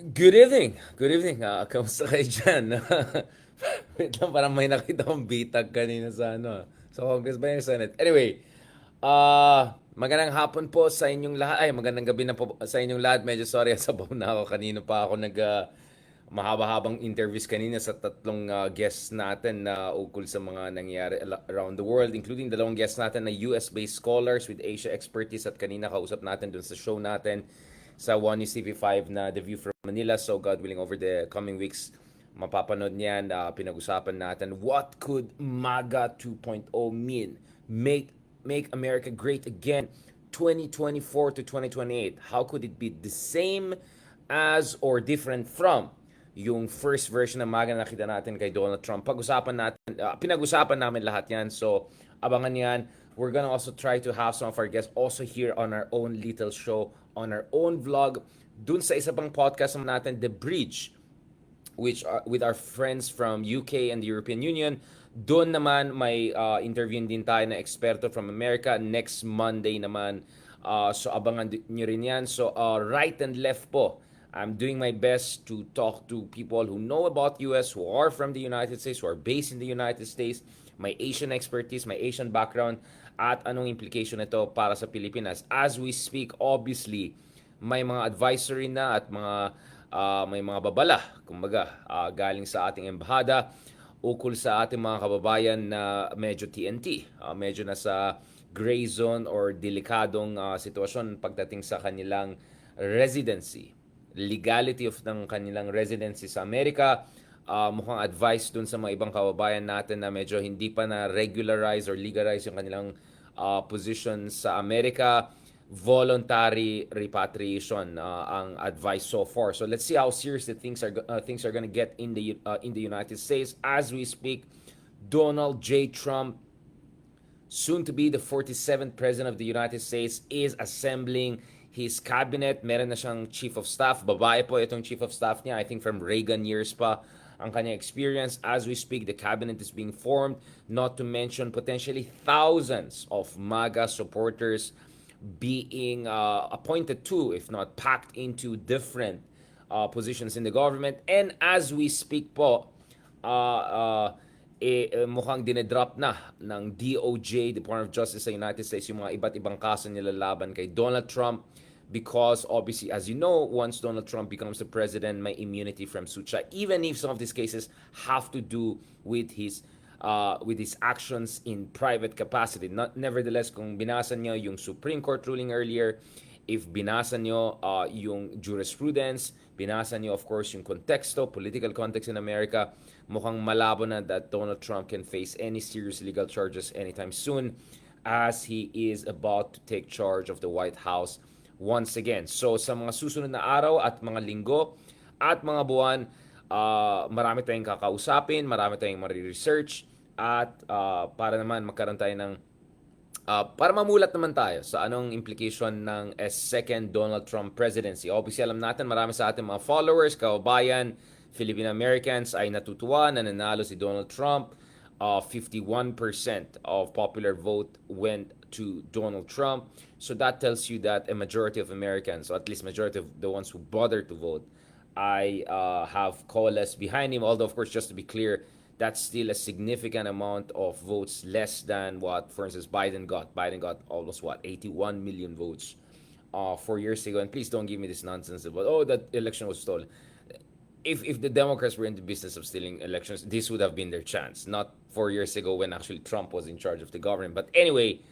Good evening. Good evening. Kamusta kayo dyan? Wait lang, parang may nakita kong bitag kanina sa sa Congress ba yung Senate? Anyway, magandang hapon po sa inyong lahat. Ay, magandang gabi na po sa inyong lahat. Medyo sorry, sabaw na ako. Kanino pa ako mahaba-habang interviews kanina sa tatlong guests natin na ukol sa mga nangyayari around the world, including dalawang guests natin na US-based scholars with Asia expertise at kanina kausap natin dun sa show natin sa 1 TV5 na The View from Manila. So God willing, over the coming weeks, mapapanood niyan. Pinag-usapan natin, what could MAGA 2.0 mean? Make America great again 2024 to 2028. How could it be the same as or different from yung first version ng MAGA na nakita natin kay Donald Trump? Pinag-usapan namin lahat yan. So, abangan yan. We're gonna also try to have some of our guests also here on our own little show, on our own vlog. Dun sa isa pang podcast natin, The Bridge, which are with our friends from UK and the European Union. Doon naman may interview din tayo na eksperto from America next Monday naman. So abangan nyo rin yan. So right and left po. I'm doing my best to talk to people who know about US, who are from the United States, who are based in the United States, may Asian expertise, may Asian background, at anong implication nito para sa Pilipinas. As we speak, obviously, may mga advisory na at may mga babala, kumbaga, galing sa ating embahada ukol sa ating mga kababayan na medyo TNT, medyo nasa gray zone or delikadong sitwasyon pagdating sa kanilang residency, legality of ng kanilang residency sa Amerika. Mukhang advice dun sa mga ibang kababayan natin na medyo hindi pa na regularize or legalize yung kanilang position sa Amerika. Voluntary repatriation ang advice so far. So let's see how serious the things are going to get in the United States as we speak. Donald J. Trump, soon to be the 47th president of the United States, is assembling his cabinet. Meron na siyang chief of staff. Babae po itong chief of staff niya. I think from Reagan years pa ang kanyang experience. As we speak, the cabinet is being formed. Not to mention potentially thousands of MAGA supporters being appointed to, if not packed into different positions in the government. And as we speak po, mukhang dinedrop na ng DOJ, Department of Justice sa United States, yung mga iba't ibang kaso nila laban kay Donald Trump because obviously, as you know, once Donald Trump becomes the president, may immunity from suit siya, even if some of these cases have to do with his actions in private capacity. Nevertheless, kung binasa niyo yung Supreme Court ruling earlier, if binasa niyo yung jurisprudence, binasa niyo of course yung konteksto, political context in America, mukhang malabo na that Donald Trump can face any serious legal charges anytime soon as he is about to take charge of the White House once again. So sa mga susunod na araw at mga linggo at mga buwan, marami tayong kakausapin, marami tayong mariresearch, at para naman magkaroon tayo ng para mamulat naman tayo sa anong implication ng a second Donald Trump presidency. Obviously, alam natin marami sa ating mga followers, kababayan, Filipino Americans ay natutuwa na nanalo si Donald Trump. 51% of popular vote went to Donald Trump. So that tells you that a majority of Americans, or at least majority of the ones who bothered to vote, I have coalesced behind him. Although, of course, just to be clear, that's still a significant amount of votes less than what, for instance, Biden got. Biden got almost 81 million votes 4 years ago. And please don't give me this nonsense about, oh, that election was stolen. If the Democrats were in the business of stealing elections, this would have been their chance. Not 4 years ago when actually Trump was in charge of the government. But anyway,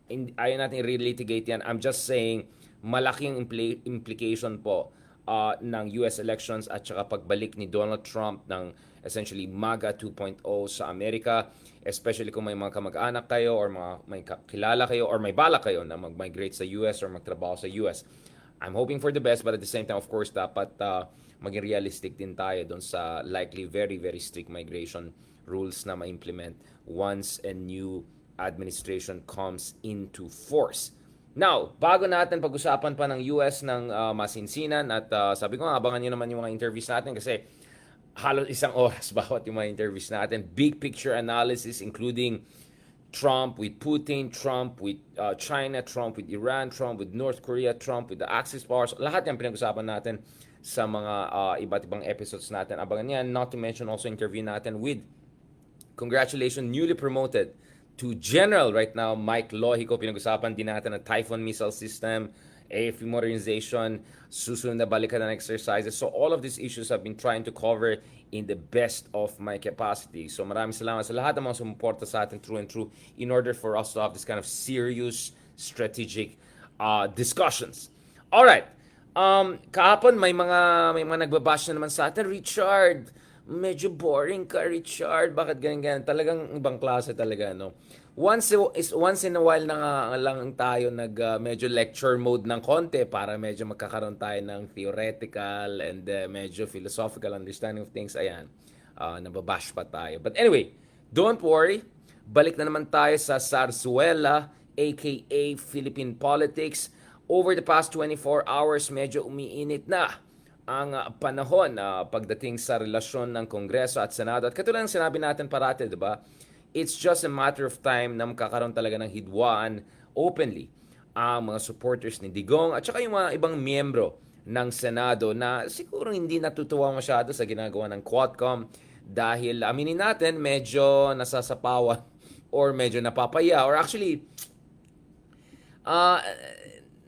ayaw natin relitigate yan. I'm just saying, malaking implication po ng US elections at saka pagbalik ni Donald Trump ng essentially MAGA 2.0 sa Amerika, especially kung may mga kamag-anak kayo or may kilala kayo or may balak kayo na mag-migrate sa US or magtrabaho sa US. I'm hoping for the best, but at the same time, of course, dapat maging realistic din tayo doon sa likely very, very strict migration rules na ma-implement once a new administration comes into force. Now, bago natin pag-usapan pa ng US ng masinsinan at sabi ko nga, abangan nyo naman yung mga interviews natin kasi halos isang oras bawat yung mga interviews natin. Big picture analysis including Trump with Putin, Trump with China, Trump with Iran, Trump with North Korea, Trump with the Axis powers. Lahat yan pinag-usapan natin sa mga iba't ibang episodes natin. Abangan yan. Not to mention also interview natin with, congratulations, newly promoted to General right now, Mike Lohico. Pinag-usapan din natin ang Typhoon missile system, AFP modernization, susunod na balikan ng exercises. So all of these issues I've been trying to cover in the best of my capacity. So maraming salamat sa lahat ng mga sumuporta sa atin through and through in order for us to have this kind of serious strategic discussions. Alright. Kahapon may mga nagbabash na naman sa atin. Richard, medyo boring ka, Richard. Bakit ganyan? Talagang ibang klase talaga, no? Once in a while na nga lang tayo medyo lecture mode ng konti para medyo magkakaroon tayo ng theoretical and medyo philosophical understanding of things. Ayan, nababash pa tayo. But anyway, don't worry. Balik na naman tayo sa Zarzuela, aka Philippine politics. Over the past 24 hours, medyo umiinit na ang panahon pagdating sa relasyon ng Kongreso at Senado. At katulad ng sinabi natin parati, di ba? It's just a matter of time na magkakaroon talaga ng hidwaan openly ang mga supporters ni Digong at saka yung mga ibang miyembro ng Senado na siguro hindi natutuwa masyado sa ginagawa ng Quadcom dahil aminin natin medyo nasasapawan or medyo napapaya or actually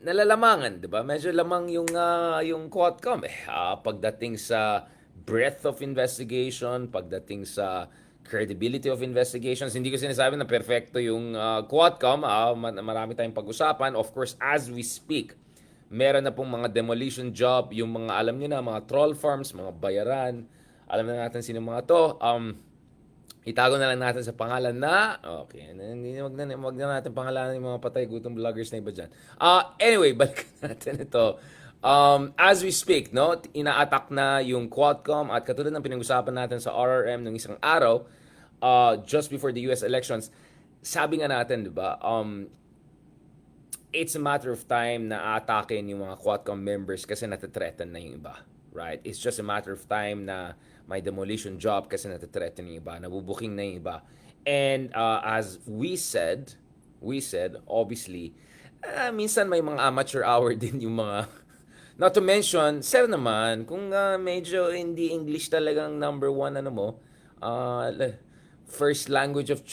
nalalamangan, 'di ba? Medyo lamang yung Quadcom pagdating sa breadth of investigation, pagdating sa credibility of investigations. Hindi ko sinasabi na perfecto yung Quadcom. Marami tayong pag-usapan. Of course, as we speak, meron na pong mga demolition job, yung mga alam niyo na, mga troll farms, mga bayaran. Alam na natin sino mga to. Itago na lang natin sa pangalan na, okay, wag na natin pangalanan yung mga patay gutong vloggers na iba dyan. Anyway, balik natin ito. As we speak, no, ina-attack na yung Quadcom at katulad ng pinag-usapan natin sa RRM ng isang araw, just before the US elections, sabi nga natin, di ba, it's a matter of time na atakin yung mga Quadcom members kasi natathreaten na yung iba. Right? It's just a matter of time na may demolition job kasi natathreaten yung iba, nabubuking na yung iba. And as we said, obviously, minsan may mga amateur hour din yung mga, not to mention, sir naman, kung medyo hindi English talagang number one, first language of,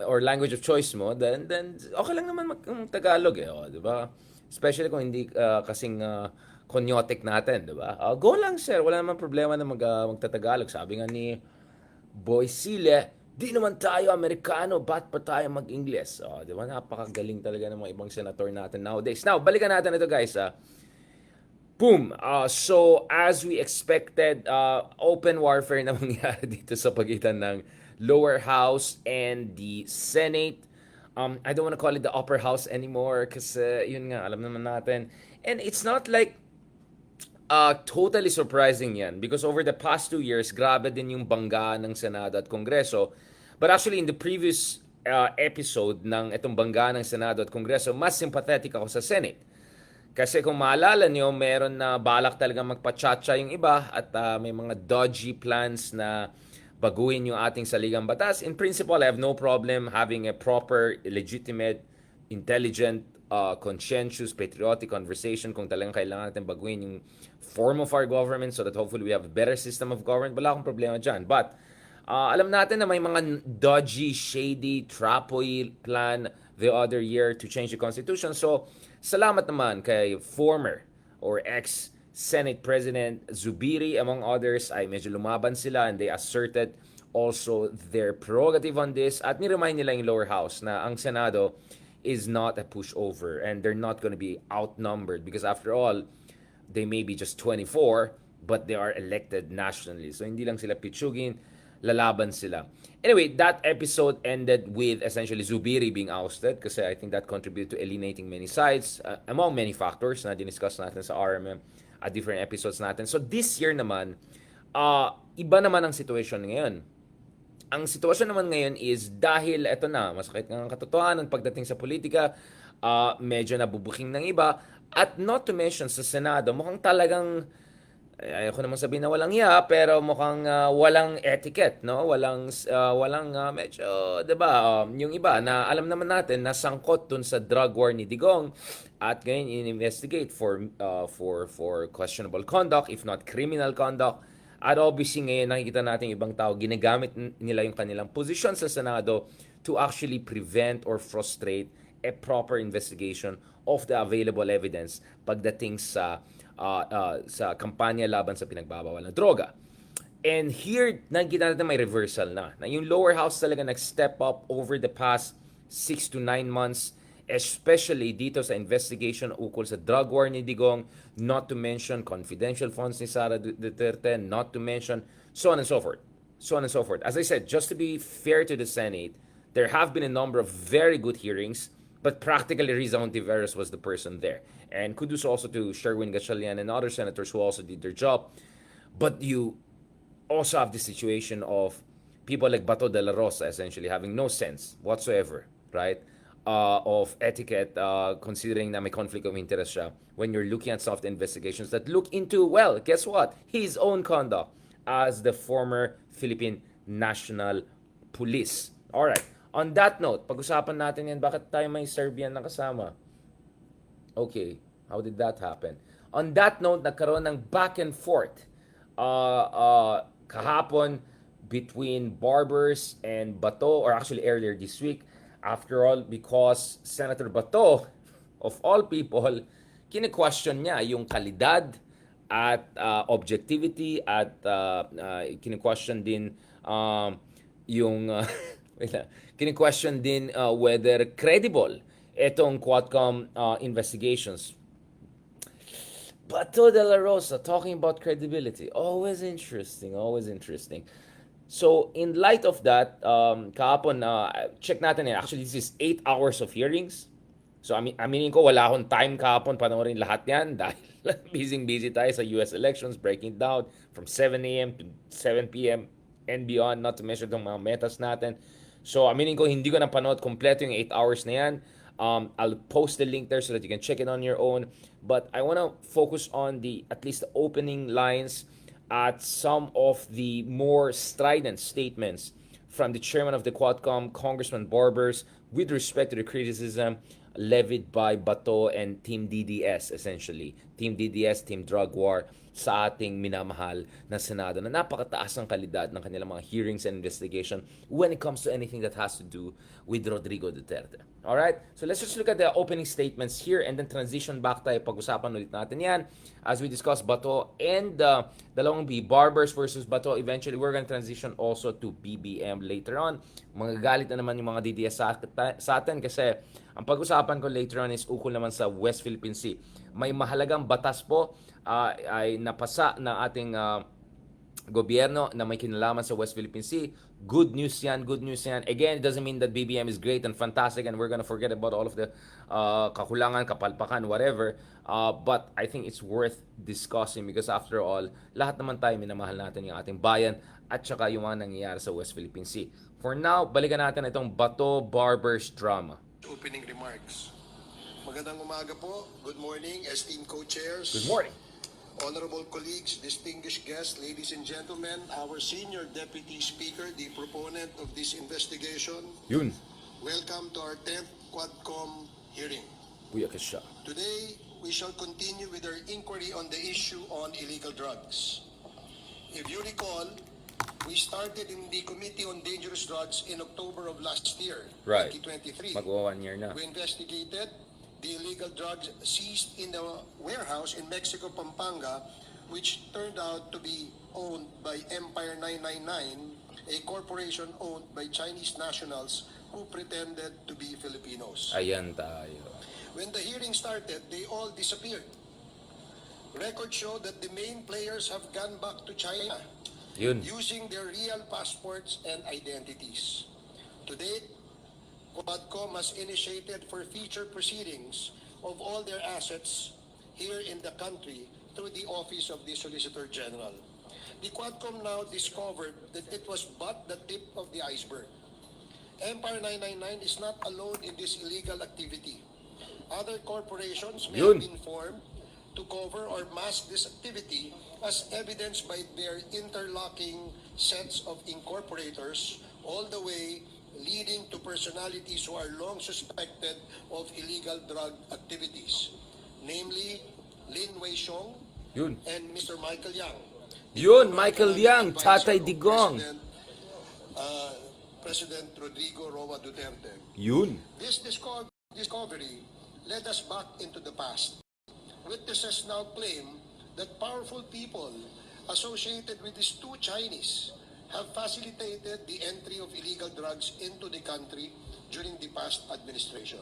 or language of choice mo, then okay lang naman Tagalog di ba? Especially kung hindi kasing konyotic natin, di ba? Go lang, sir. Wala naman problema na magtatagalog. Sabi nga ni Boy Sile, di naman tayo Amerikano, ba't pa tayo mag-Ingles? Di ba? Napakagaling talaga ng mga ibang senator natin nowadays. Now, balikan natin ito, guys. Boom! So, as we expected, open warfare na mangyari dito sa pagitan ng lower house and the Senate. I don't want to call it the upper house anymore kasi yun nga, alam naman natin. And it's not like totally surprising yan because over the past 2 years, grabe din yung bangga ng Senado at Kongreso. But actually, in the previous episode ng itong bangga ng Senado at Kongreso, mas sympathetic ako sa Senate. Kasi kung maalala nyo, meron na balak talaga magpatsyatsa yung iba at may mga dodgy plans na baguhin yung ating saligang batas. In principle, I have no problem having a proper, legitimate, intelligent, conscientious, patriotic conversation kung talagang kailangan natin baguhin yung form of our government so that hopefully we have a better system of government. Wala akong problema dyan. But, alam natin na may mga dodgy, shady, trapoy plan the other year to change the Constitution. So, salamat naman kay former or ex-Senate President Zubiri, among others, ay medyo lumaban sila and they asserted also their prerogative on this at niremind nila yung lower house na ang Senado is not a pushover and they're not going to be outnumbered because after all, they may be just 24 but they are elected nationally. So hindi lang sila pitsugin, lalaban sila. Anyway, that episode ended with essentially Zubiri being ousted kasi I think that contributed to alienating many sides among many factors na diniscuss natin sa RMM at different episodes natin. So this year naman, iba naman ang situation ngayon. Ang sitwasyon naman ngayon is dahil eto na, masakit nga ang katotohanan pagdating sa politika, medyo nabubuking ng iba at not to mention sa Senado, mukhang talagang ayoko naman sabihin na walang hiya, pero mukhang walang etiquette, no? Walang medyo, 'di ba? Yung iba na alam naman natin na sangkot dun sa drug war ni Digong at ngayon in-investigate for questionable conduct, if not criminal conduct. At obviously ngayon nakikita natin yung ibang tao ginagamit nila yung kanilang posisyon sa Senado to actually prevent or frustrate a proper investigation of the available evidence pagdating sa kampanya laban sa pinagbabawal na droga. And here, nakikita natin may reversal na yung lower house talaga nag-step up over the past 6 to 9 months, especially dito sa investigation ukol sa drug war ni Digong, not to mention confidential funds ni Sara Duterte, not to mention so on and so forth. So on and so forth. As I said, just to be fair to the Senate, there have been a number of very good hearings, but practically Riza Hontiveros was the person there. And kudos also to Sherwin Gatchalian and other senators who also did their job. But you also have the situation of people like Bato de la Rosa essentially having no sense whatsoever, right? Of etiquette, considering na may conflict of interest siya when you're looking at soft investigations that look into, well, guess what? His own conduct as the former Philippine National Police. Alright, on that note, pag-usapan natin yan, bakit tayo may Serbian na kasama? Okay, how did that happen? On that note, nagkaroon ng back and forth kahapon between Barbers and Bato, or actually earlier this week. After all, because Senator Bato, of all people, kine-question niya yung kalidad at objectivity at kine-question din yung kine-question din whether credible itong Quadcom investigations. Bato de la Rosa talking about credibility. Always interesting, always interesting. So, in light of that, kahapon, check natin yan. Actually, this is 8 hours of hearings. So, aminin ko, wala akong time kahapon panoorin lahat yan dahil busy tayo sa US elections, breaking down from 7 a.m. to 7 p.m. and beyond, not to mention itong mga metas natin. So, aminin ko, hindi ko napanood kompleto yung 8 hours na yan. I'll post the link there so that you can check it on your own. But I want to focus on at least the opening lines at some of the more strident statements from the chairman of the Quadcom, Congressman Barbers, with respect to the criticism levied by Bato and Team DDS, essentially. Team DDS, Team Drug War, sa ating minamahal na Senado na napakataas ng kalidad ng kanilang mga hearings and investigation when it comes to anything that has to do with Rodrigo Duterte. Alright? So let's just look at the opening statements here and then transition back tayo. Pag-usapan ulit natin yan as we discuss Bato and dalawang Barbers versus Bato. Eventually, we're gonna transition also to BBM later on. Magagalit na naman yung mga DDS sa atin kasi ang pag-usapan ko later on is ukol naman sa West Philippine Sea. May mahalagang batas po ay napasa ng ating gobyerno na may kinalaman sa West Philippine Sea. Good news yan, good news yan. Again, it doesn't mean that BBM is great and fantastic and we're gonna forget about all of the kakulangan, kapalpakan, whatever. But I think it's worth discussing because after all, lahat naman tayo minamahal natin yung ating bayan at saka yung mga nangyayari sa West Philippine Sea. For now, balikan natin itong Bato Barbers drama. Opening remarks. Magandang umaga po. Good morning, esteemed co-chairs. Good morning. Honorable colleagues, distinguished guests, ladies and gentlemen, our senior deputy speaker, the proponent of this investigation. Yun. Welcome to our 10th Quadcom hearing. Buyakas siya. Today, we shall continue with our inquiry on the issue on illegal drugs. If you recall, we started in the Committee on Dangerous Drugs in October of last year, Right. 2023. Magwa 1 year na. We investigated the illegal drugs seized in the warehouse in Mexico, Pampanga, which turned out to be owned by Empire 999, a corporation owned by Chinese nationals who pretended to be Filipinos. Ayan tayo. When the hearing started, they all disappeared. Records show that the main players have gone back to China Yun. using their real passports and identities. To date, Quadcom has initiated forfeiture proceedings of all their assets here in the country through the Office of the Solicitor General. The Quadcom now discovered that it was but the tip of the iceberg. Empire 999 is not alone in this illegal activity. Other corporations may have been formed to cover or mask this activity as evidenced by their interlocking sets of incorporators, all the way leading to personalities who are long suspected of illegal drug activities, namely Lin Wei Xiong Yun. and Mr. Michael Yang. the Yun, former Michael economic Yang, advisor Tatay of Digong. uh, President Rodrigo Roa Duterte. Yun. This discovery led us back into the past. Witnesses now claim that powerful people associated with these two Chinese have facilitated the entry of illegal drugs into the country during the past administration.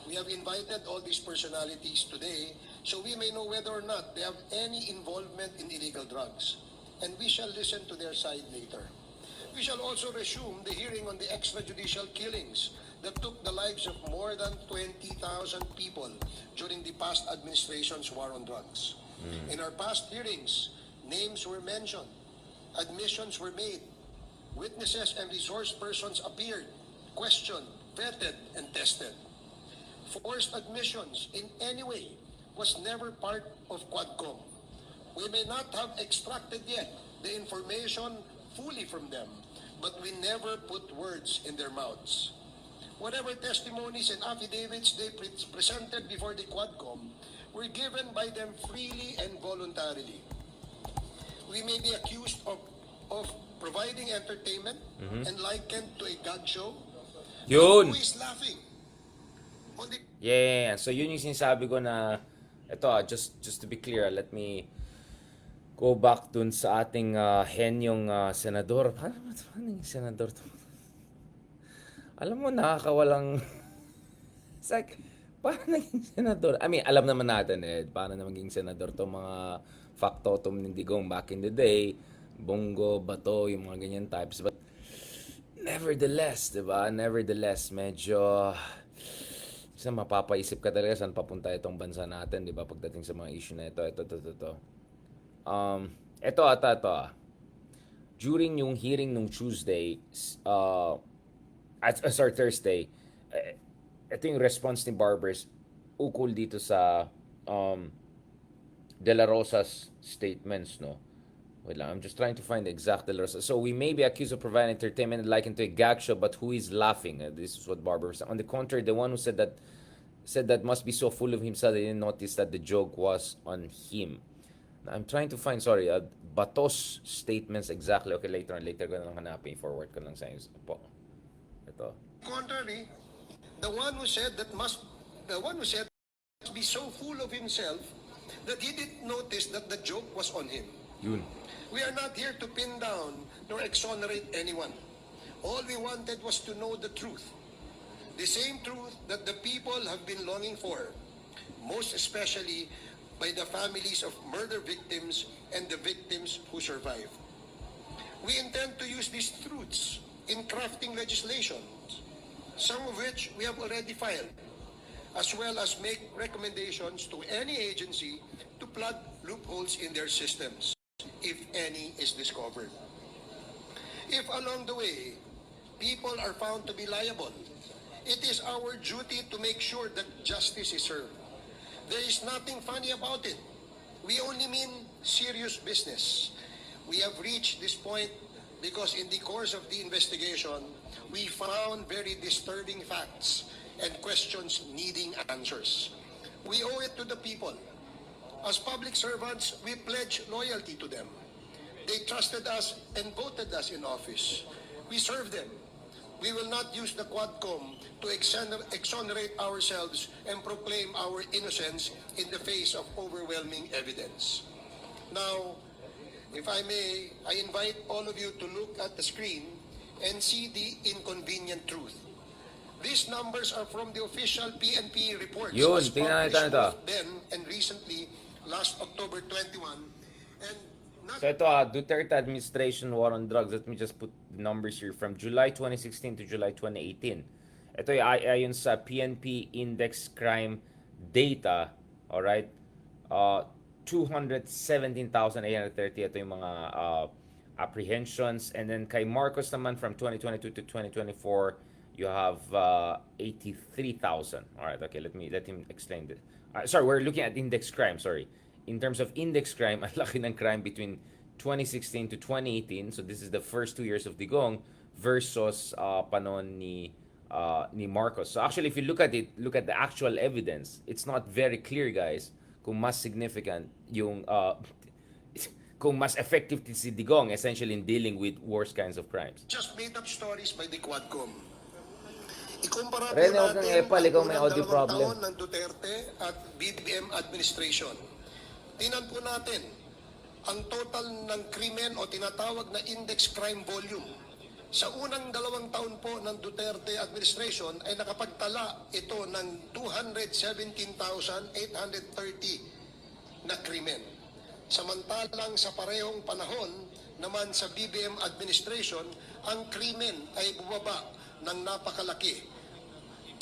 We have invited all these personalities today so we may know whether or not they have any involvement in illegal drugs. And we shall listen to their side later. We shall also resume the hearing on the extrajudicial killings that took the lives of more than 20,000 people during the past administration's war on drugs. In our past hearings, names were mentioned, admissions were made, witnesses and resource persons appeared, questioned, vetted, and tested. Forced admissions in any way was never part of Quadcom. We may not have extracted yet the information fully from them, but we never put words in their mouths. Whatever testimonies and affidavits they presented before the Quadcom were given by them freely and voluntarily. We may be accused of providing entertainment and likened to a gag show. Yun. Who is laughing? On the Yeah. So yun yung sinasabi ko na ito just to be clear, let me go back dun sa ating henyong senador. Paano yung senador to? Alam mo, nakakawalang it's like, paano naging senador? I mean, alam naman natin paano na maging senador to mga factotum ng Digong back in the day, Bongo, Bato, yung mga ganyan types. But nevertheless, diba? Nevertheless, medyo isa mapapaisip ka talaga saan papunta itong bansa natin, di ba? Pagdating sa mga issue na ito. Ito. During yung hearing nung Tuesday, Thursday, ito yung response ni Barbers ukol dito sa De La Rosa's statements, no? Wait lang, I'm just trying to find the exact De La Rosa. So, we may be accused of providing entertainment likened to a gag show, but who is laughing? This is what Barbers said. On the contrary, the one who said that must be so full of himself they didn't notice that the joke was on him. Now, I'm trying to find, Bato's statements exactly. Okay, later ko na lang hanapin. Forward ko lang sa inyo po. Ito. contrary, the one who said must be so full of himself that he didn't notice that the joke was on him. Yun. We are not here to pin down nor exonerate anyone. All we wanted was to know the truth. The same truth that the people have been longing for, most especially by the families of murder victims and the victims who survived. We intend to use these truths in crafting legislation, some of which we have already filed, as well as make recommendations to any agency to plug loopholes in their systems, if any is discovered. If along the way, people are found to be liable, it is our duty to make sure that justice is served. There is nothing funny about it. We only mean serious business. We have reached this point because in the course of the investigation, we found very disturbing facts and questions needing answers. We owe it to the people. As public servants, we pledge loyalty to them. They trusted us and voted us in office. We serve them. We will not use the Quadcom to exonerate ourselves and proclaim our innocence in the face of overwhelming evidence. Now, if I may, I invite all of you to look at the screen and see the inconvenient truth. These numbers are from the official PNP reports Yun, as tingnan published natin ito. both then and recently, last October 21. And not So ito Duterte administration war on drugs. Let me just put the numbers here from July 2016 to July 2018. Ito ay ayon sa PNP Index Crime Data, all right? 217,830 ito yung mga apprehensions, and then kay Marcos naman from 2022 to 2024 you have 83,000. All right, okay, let him explain this. Sorry, we're looking at index crime, sorry. in terms of index crime, ang laki ng crime between 2016 to 2018. So this is the first 2 years of Digong versus panon ni Marcos. So actually, if you look at it, look at the actual evidence, it's not very clear, guys, kung mas significant yung kung mas effective si Digong essentially in dealing with worse kinds of crimes. Just made up stories by the Quadcom. Ikumpara po Rene, huwag kang natin epal, ang ikaw may unang audio 2 problem. taon ng Duterte at BBM administration. Tingnan po natin ang total ng krimen o tinatawag na index crime volume. Sa unang 2 taon po ng Duterte administration ay nakapagtala ito ng 217,830 na krimen. Samantalang sa parehong panahon naman sa BBM administration, ang krimen ay bumaba ng napakalaki.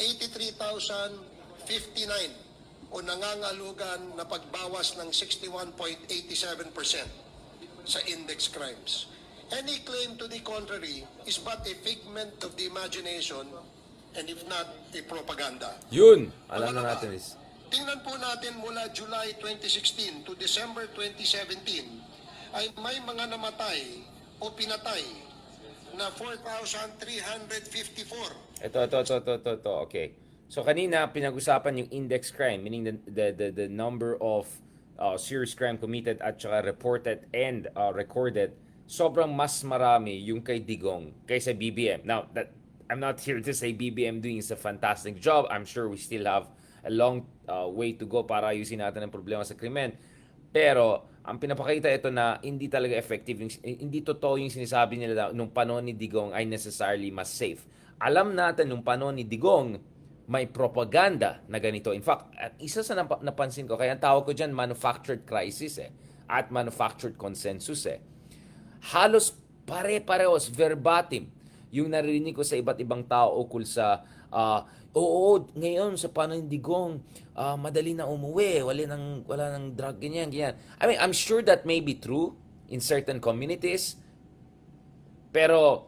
83,059 o nangangalugan na pagbawas ng 61.87% sa index crimes. Any claim to the contrary is but a figment of the imagination and if not, a propaganda. Yun! Alam na natin is. Tingnan po natin mula July 2016 to December 2017 ay may mga namatay o pinatay na 4,354. Ito. Okay. So kanina pinag-usapan yung index crime, meaning the number of serious crime committed at saka reported and recorded. Sobrang mas marami yung kay Digong kaysa BBM. Now, I'm not here to say BBM doing is a fantastic job. I'm sure we still have a long way to go para ayusin natin ang problema sa krimen. Pero ang pinapakita ito na hindi talaga effective, hindi totoo yung sinasabi nila na nung panahon ni Digong ay necessarily mas safe. Alam natin nung panahon ni Digong may propaganda na ganito. In fact, at isa sa napansin ko, kaya ang tawag ko dyan manufactured crisis at manufactured consensus Halos pare-parehos, verbatim, yung naririnig ko sa iba't ibang tao ukol sa oo, ngayon sa panahon ni Digong, madali na umuwi, wala nang drug, ganyan. I mean, I'm sure that may be true in certain communities, pero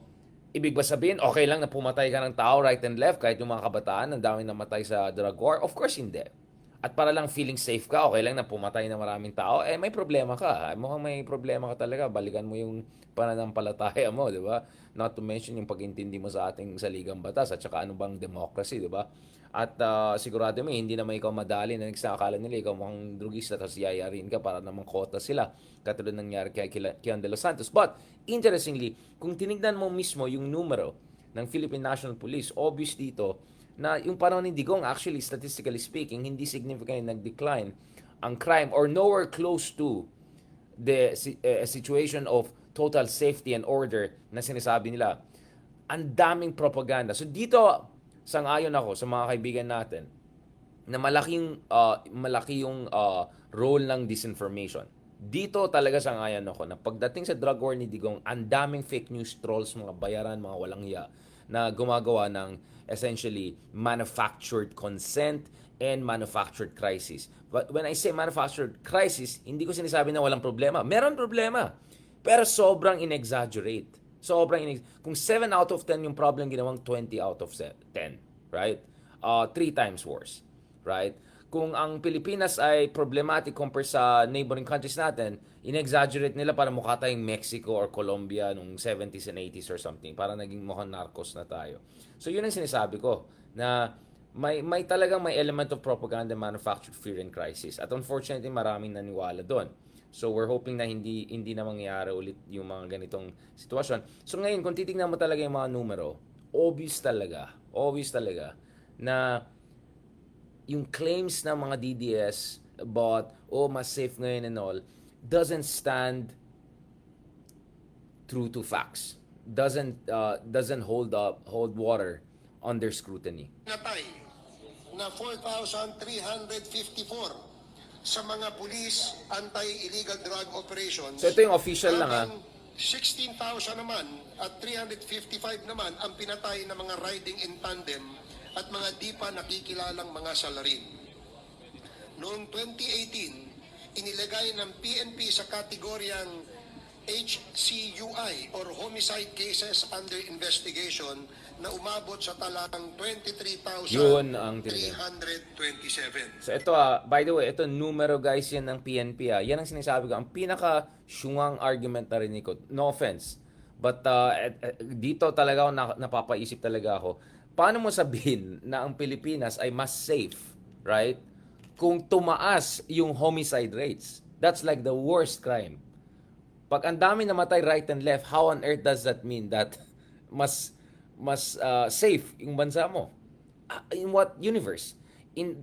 ibig ba sabihin, okay lang na pumatay ka ng tao right and left, kahit yung mga kabataan, ang daming namatay sa drug war? Of course, hindi. At para lang feeling safe ka, okay lang na pumatay na maraming tao, may problema ka. Mukhang may problema ka talaga. Balikan mo yung pananampalataya mo, di ba? Not to mention yung pag-intindi mo sa ating saligang batas at saka ano bang democracy, di ba? At sigurado mo, hindi naman ikaw madali na nagsakala nila, ikaw mukhang drugista, tapos yayarin ka para namang kota sila. Katulad nangyari kay Kian de los Santos. But, interestingly, kung tinignan mo mismo yung numero ng Philippine National Police, obvious dito, na yung panahon ni Digong, actually, statistically speaking, hindi significantly nag-decline ang crime or nowhere close to the situation of total safety and order na sinasabi nila. Ang daming propaganda. So dito, sang-ayon ako sa mga kaibigan natin na malaki yung role ng disinformation. Dito talaga sang-ayon ako na pagdating sa drug war ni Digong, ang daming fake news trolls, mga bayaran, mga walang hiya na gumagawa ng essentially manufactured consent and manufactured crisis. But when I say manufactured crisis, hindi ko sinasabi na walang problema. Meron problema. Pero sobrang in-exaggerate. Kung 7 out of 10 yung problem, ginawang 20 out of 10. Right? 3 times worse. Right? Kung ang Pilipinas ay problematic compare sa neighboring countries natin, in-exaggerate nila para mukha tayong Mexico or Colombia nung 70s and 80s or something. Para naging mukhang narcos na tayo. So yun ang sinasabi ko na may talagang may element of propaganda, manufactured fear and crisis. At unfortunately, maraming naniwala doon. So we're hoping na hindi na mangyayari ulit yung mga ganitong sitwasyon. So ngayon, kung titignan mo talaga yung mga numero, obvious talaga na yung claims ng mga DDS about, mas safe ngayon and all, doesn't stand true to facts. Doesn't hold water under scrutiny. Natay na 4,354 sa mga police anti-illegal drug operations. So ito yung official lang 16,000 naman at 355 naman ang pinatay ng mga riding in tandem at mga di pa nakikilalang mga salarin. Noong 2018, inilagay ng PNP sa kategoryang HCUI or homicide cases under investigation na umabot sa talang Yun ang tinitin. 23,327. So ito by the way, ito numero guys yan ng PNP Yan ang sinasabi ko. Ang pinaka-syungang argument na rin ko. No offense. But dito talaga ako napapaisip talaga ako. Paano mo sabihin na ang Pilipinas ay mas safe, right? Kung tumaas yung homicide rates. That's like the worst crime. Pag ang dami namatay right and left, how on earth does that mean that mas safe yung bansa mo? In what universe? In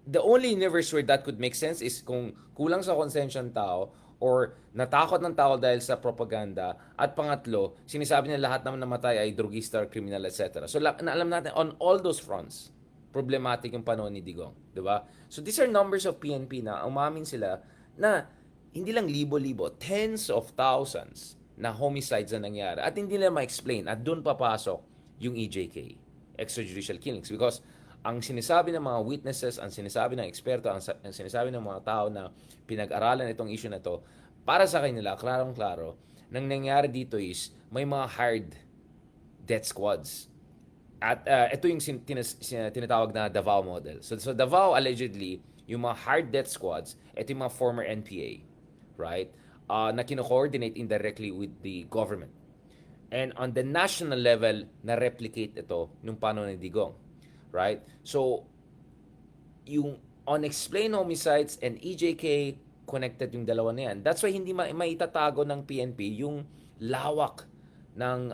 the only universe where that could make sense is kung kulang sa konsensya ng tao or natakot ng tao dahil sa propaganda, at pangatlo, sinasabi niya lahat naman namatay ay drugista or criminal, etc. So alam natin on all those fronts, problematic yung panahon ni Digong, 'di ba? So these are numbers of PNP na umamin sila na hindi lang libo-libo, tens of thousands na homicides na nangyari. At hindi nila ma-explain. At doon papasok yung EJK, extrajudicial killings. Because ang sinasabi ng mga witnesses, ang sinasabi ng eksperto, ang sinasabi ng mga tao na pinag-aralan itong issue na to, para sa kanila, klarong-klaro, nang nangyari dito is may mga hired death squads. At ito yung tinatawag na Davao model. So Davao, allegedly, yung mga hired death squads, ito yung mga former NPA, right? Na kino-coordinate indirectly with the government. And on the national level, na-replicate ito nung panahon ni Digong, right? So, yung unexplained homicides and EJK, connected yung dalawa na yan. That's why hindi maitatago ng PNP yung lawak ng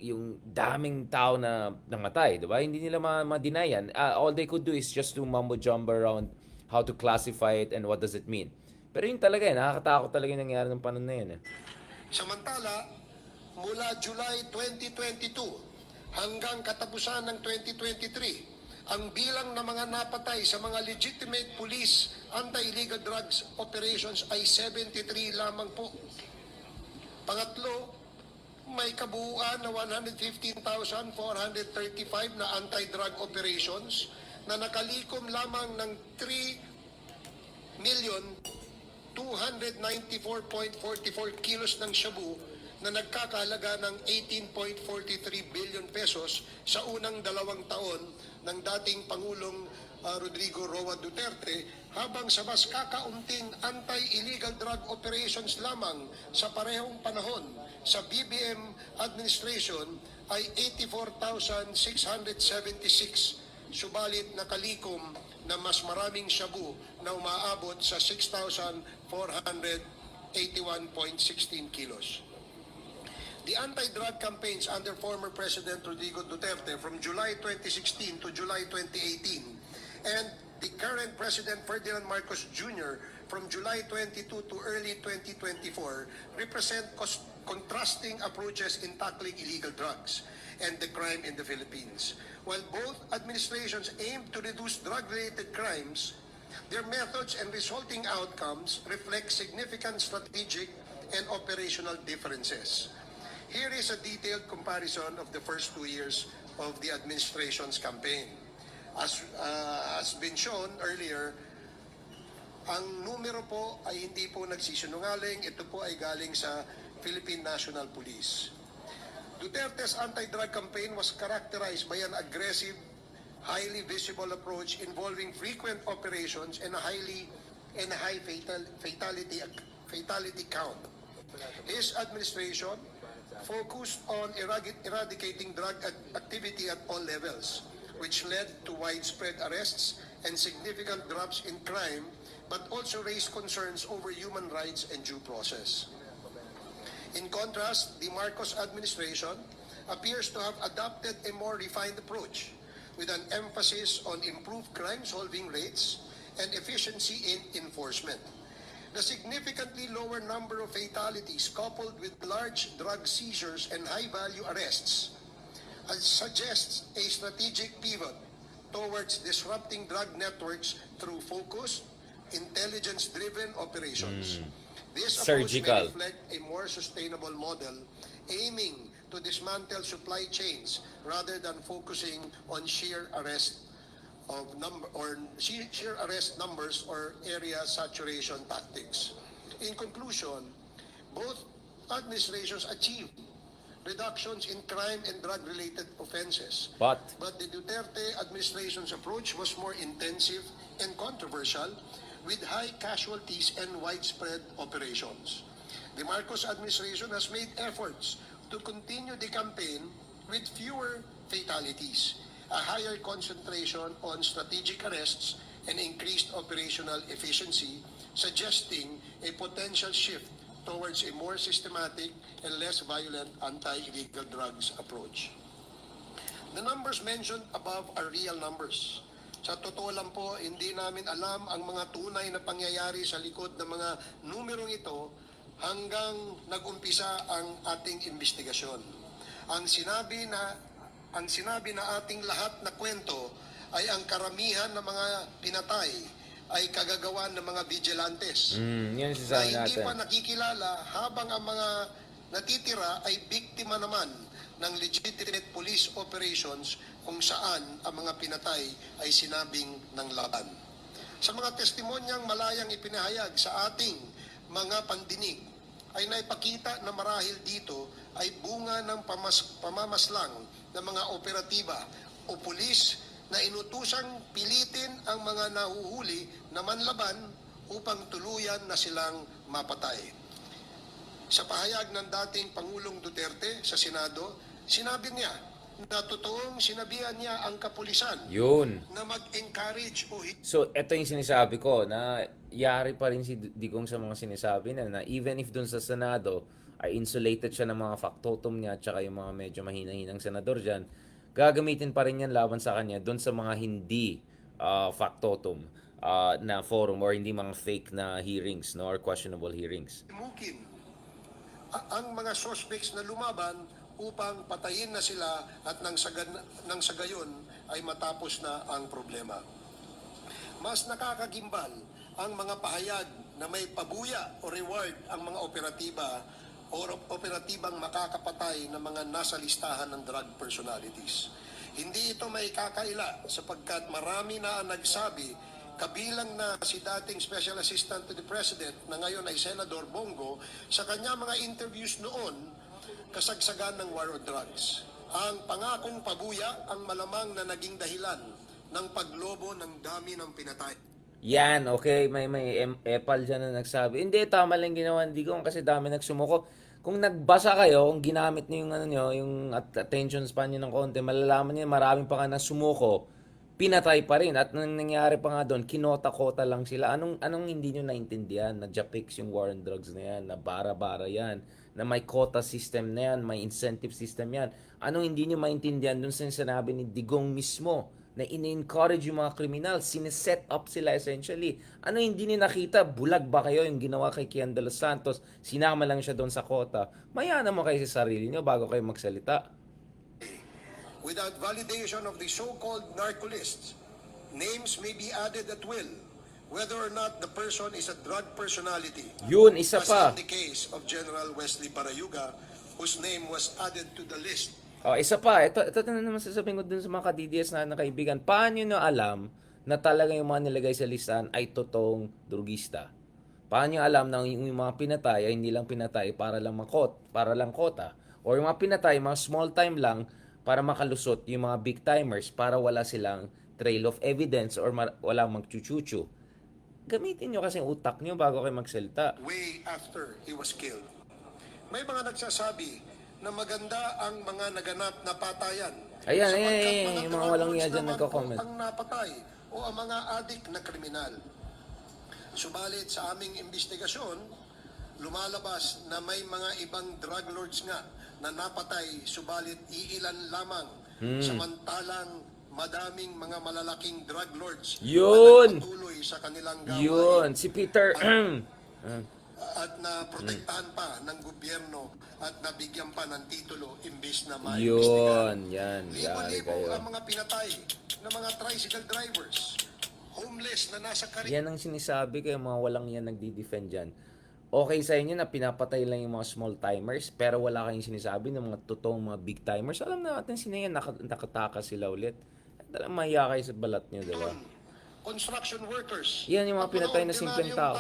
yung daming tao na namatay, di ba? Hindi nila ma-deny yan. All they could do is just to mumbo-jumbo around how to classify it and what does it mean. Pero yun talaga nakakatakot talaga yung nangyari ng panahon na yun. Samantala, mula July 2022 hanggang katapusan ng 2023, ang bilang ng mga napatay sa mga legitimate police anti-illegal drugs operations ay 73 lamang po. Pangatlo, may kabuuan na 115,435 na anti-drug operations na nakalikom lamang ng 3,294,44 kilos ng shabu na nagkakahalaga ng 18.43 billion pesos sa unang 2 taon ng dating Pangulong Rodrigo Roa Duterte, habang sa mas kakaunting anti-illegal drug operations lamang sa parehong panahon sa BBM administration ay 84,676, subalit nakalikom na mas maraming shabu na umaabot sa 6,481.16 kilos. The anti-drug campaigns under former President Rodrigo Duterte from July 2016 to July 2018 and the current President Ferdinand Marcos Jr. from July 22 to early 2024 represent contrasting approaches in tackling illegal drugs and the crime in the Philippines. While both administrations aim to reduce drug-related crimes, their methods and resulting outcomes reflect significant strategic and operational differences. Here is a detailed comparison of the first 2 years of the administration's campaign. As been shown earlier, ang numero po ay hindi po nagsisinungaling. Ito po ay galing sa Philippine National Police. Duterte's anti-drug campaign was characterized by an aggressive, highly visible approach involving frequent operations and a high fatality count. His administration focused on eradicating drug activity at all levels, which led to widespread arrests and significant drops in crime, but also raised concerns over human rights and due process. In contrast, the Marcos administration appears to have adopted a more refined approach with an emphasis on improved crime-solving rates and efficiency in enforcement. The significantly lower number of fatalities coupled with large drug seizures and high-value arrests suggests a strategic pivot towards disrupting drug networks through focused, intelligence-driven operations. This approach may reflect a more sustainable model aiming to dismantle supply chains rather than focusing on sheer arrest numbers or area saturation tactics. In conclusion, Both administrations achieved reductions in crime and drug-related offenses. But But the Duterte administration's approach was more intensive and controversial, with high casualties and widespread operations. The Marcos administration has made efforts to continue the campaign with fewer fatalities, a higher concentration on strategic arrests, and increased operational efficiency, suggesting a potential shift towards a more systematic and less violent anti-illegal drugs approach. The numbers mentioned above are real numbers. Sa totoo lang po, hindi namin alam ang mga tunay na pangyayari sa likod ng mga numerong ito hanggang nag-umpisa ang ating investigasyon. Ang sinabi na ating lahat na kwento ay ang karamihan ng mga pinatay ay kagagawan ng mga vigilantes yan na sinasabi hindi natin. pa nakikilala, habang ang mga natitira ay biktima naman ng legitimate police operations kung saan ang mga pinatay ay sinabing ng laban. Sa mga testimonyang malayang ipinahayag sa ating mga pandinig, ay naipakita na marahil dito ay bunga ng pamamaslang ng mga operatiba o pulis na inutusang pilitin ang mga nahuhuli na manlaban upang tuluyan na silang mapatay. Sa pahayag ng dating Pangulong Duterte sa Senado, sinabi niya na totoong sinabihan niya ang kapulisan Yun. na mag-encourage o So, ito yung sinasabi ko na yari pa rin si Digong sa mga sinasabi na even if dun sa Senado ay insulated siya ng mga factotum niya at saka yung mga medyo mahina-hinang senador dyan, gagamitin pa rin yan laban sa kanya dun sa mga hindi factotum na forum or hindi mga fake na hearings no, or questionable hearings. himukin ang mga suspects na lumaban upang patayin na sila at nang sa gayon ay matapos na ang problema. Mas nakakagimbal ang mga pahayag na may pabuya o reward ang mga operatibang makakapatay ng mga nasa listahan ng drug personalities. Hindi ito may kakaila sapagkat marami na ang nagsabi, kabilang na si dating Special Assistant to the President na ngayon ay Senador Bongo, sa kanya mga interviews noon, kasagsagan ng war on drugs. Ang pangakong pabuya ang malamang na naging dahilan ng paglobo ng dami ng pinatay. Yan, okay, may epal dyan na nagsabi. Hindi, tama lang ginawa ni Digong kasi dami nagsumuko. Kung nagbasa kayo, kung ginamit niyo yung, yung attention span niyo ng konti, malalaman niyo maraming pa nga na sumuko, pinatay pa rin. At nang nangyari pa nga doon, kinota-kota lang sila. Anong hindi niyo naintindihan? Na Japix yung war on drugs na yan, na bara-bara yan, na may quota system na yan, may incentive system yan. Anong hindi niyo maintindihan doon sa sinabi ni Digong mismo? Na in-encourage yung mga kriminal, sineset up sila essentially. Ano hindi niyo nakita? Bulag ba kayo yung ginawa kay Kian de los Santos? Sinama lang siya doon sa kota. Maya naman kayo sa sarili niyo bago kayo magsalita. Without validation of the so-called narco-lists, names may be added at will, whether or not the person is a drug personality. Yun, isa As pa. in the case of General Wesley Barayuga, whose name was added to the list. Oh, isa pa. Ito na naman sasabihin ko dun sa mga ka-DDS na kaibigan. Paano nyo alam na talaga yung mga nilagay sa listahan ay totoong drugista? Paano nyo alam na yung mga pinatay ay hindi lang pinatay para lang kota? Or yung mga pinatay, mga small time lang para makalusot yung mga big timers para wala silang trail of evidence or walang magchuchuchu. Gamitin nyo kasi yung utak nyo bago kayo magsalita. Way after he was killed. May mga nagsasabi na maganda ang mga naganap na patayan. Ayan, Sapagkat yung mga walang iya dyan naman nagko-comment. po ang napatay o ang mga adik na kriminal. Subalit sa aming investigasyon, lumalabas na may mga ibang drug lords nga na napatay, subalit iilan lamang. Samantalang madaming mga malalaking drug lords Yun! na nagpatuloy sa kanilang gawain. Yun, si Peter. At na protektahan pa ng gobyerno at nabigyan pa ng titulo imbes na Yun, yan. Yari Libo-libo kayo. ang mga pinatay ng mga tricycle drivers, homeless na nasa Yan ang sinisabi kayo mga walang yan nagdi-defend dyan. Okay sa inyo na pinapatay lang yung mga small timers pero wala kayong sinasabi ng mga totoong mga big timers. Alam na natin sino yan, nakataka sila ulit. Talagang mahiya kayo sa balat nyo, di ba? construction workers. Yan yung mga At pinatay na ordinaryong simpleng tao.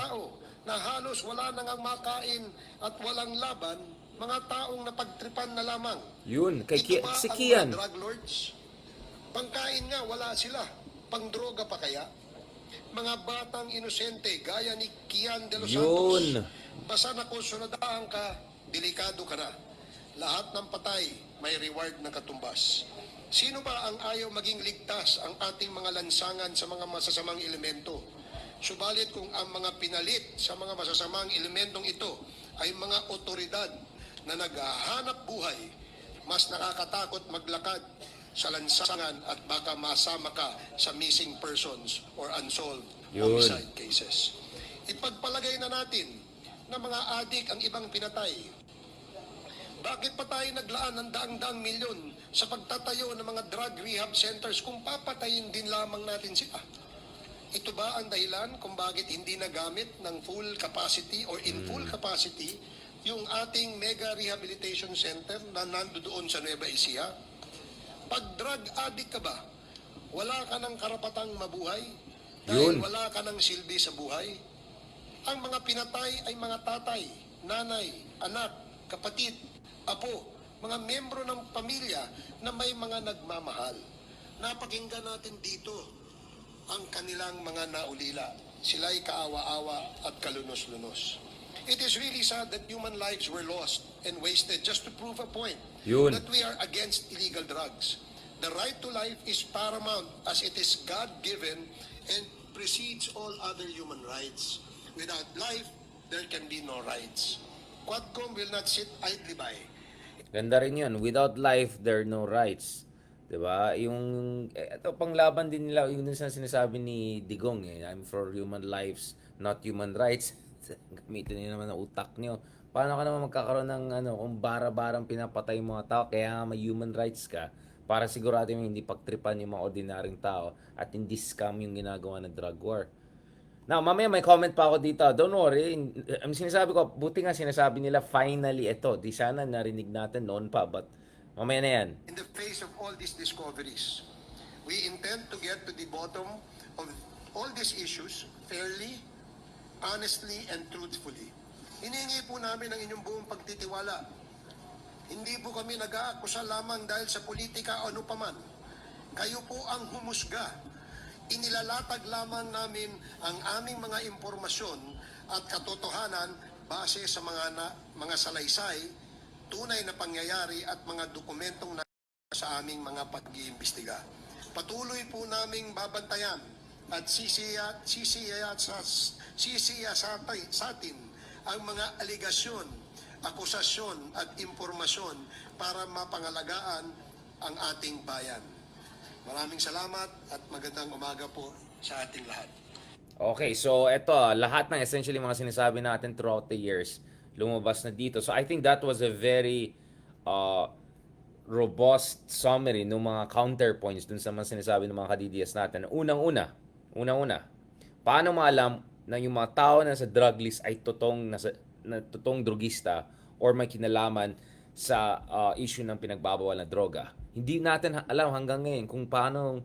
na halos wala nang makain at walang laban, mga taong napagtripan na lamang. Yun, Ito ba si ang mga Kian. drug lords? Pangkain nga, wala sila. Pangdroga pa kaya? Mga batang inosente gaya ni Kian de los Santos, Yun. basta na konsunadahan ka, delikado ka na. Lahat ng patay may reward na katumbas. Sino ba ang ayaw maging ligtas ang ating mga lansangan sa mga masasamang elemento? Subalit kung ang mga pinalit sa mga masasamang elementong ito ay mga otoridad na naghahanap buhay, mas nakakatakot maglakad sa lansangan at baka masama ka sa missing persons or unsolved Yun. homicide cases. Ipagpalagay na natin na mga adik ang ibang pinatay. Bakit pa tayo naglaan ng daang-daang milyon sa pagtatayo ng mga drug rehab centers kung papatayin din lamang natin sila? Ito ba ang dahilan kung bakit hindi nagamit ng full capacity or in full capacity yung ating mega rehabilitation center na nandoon sa Nueva Ecija? Pag drug addict ka ba, wala ka ng karapatang mabuhay dahil Yun. wala ka ng silbi sa buhay? Ang mga pinatay ay mga tatay, nanay, anak, kapatid, apo, mga membro ng pamilya na may mga nagmamahal. Napakinggan natin dito ang kanilang mga naulila. Sila'y kaawa-awa at kalunos-lunos. It is really sad that human lives were lost and wasted just to prove a point Yun. that we are against illegal drugs. The right to life is paramount as it is God-given and precedes all other human rights. Without life, there can be no rights. Quadcom will not sit idly by. Ganda rin yun. Without life, there are no rights. 'Di ba? Ito panglaban din nila, yung dun sa sinasabi ni Digong I'm for human lives, not human rights. Gamitin niyo naman ang utak niyo. Paano ka naman magkakaroon ng kung bara-barang pinapatay yung mga tao, kaya nga may human rights ka para sigurado mo hindi pagtripan yung mga ordinaryong tao at hindi scam yung ginagawa ng drug war. Now, mamaya may comment pa ako dito. Don't worry. Ang sinasabi ko, buti nga sinasabi nila finally ito. Di sana narinig natin noon pa, but mamaya na yan. In the face of all these discoveries, we intend to get to the bottom of all these issues fairly, honestly, and truthfully. Hinihingi po namin ang inyong buong pagtitiwala. Hindi po kami nag-aakusa lamang dahil sa politika o ano paman. Kayo po ang humusga. Inilalatag lamang namin ang aming mga impormasyon at katotohanan base sa mga salaysay, tunay na pangyayari at mga dokumentong sa aming mga pag-iimbestiga. Patuloy po naming babantayan at sisiya sa atin ang mga aligasyon, akusasyon at impormasyon para mapangalagaan ang ating bayan. Maraming salamat at magandang umaga po sa ating lahat. Okay, so eto, lahat ng essentially mga sinasabi natin throughout the years, lumabas na dito. So I think that was a very robust summary ng mga counterpoints dun sa mga sinasabi ng mga kadidiyas natin. Unang-una, paano maalam na yung mga tao na sa drug list ay totoong drogista or may kinalaman sa issue ng pinagbabawal na droga? Hindi natin alam hanggang ngayon kung paano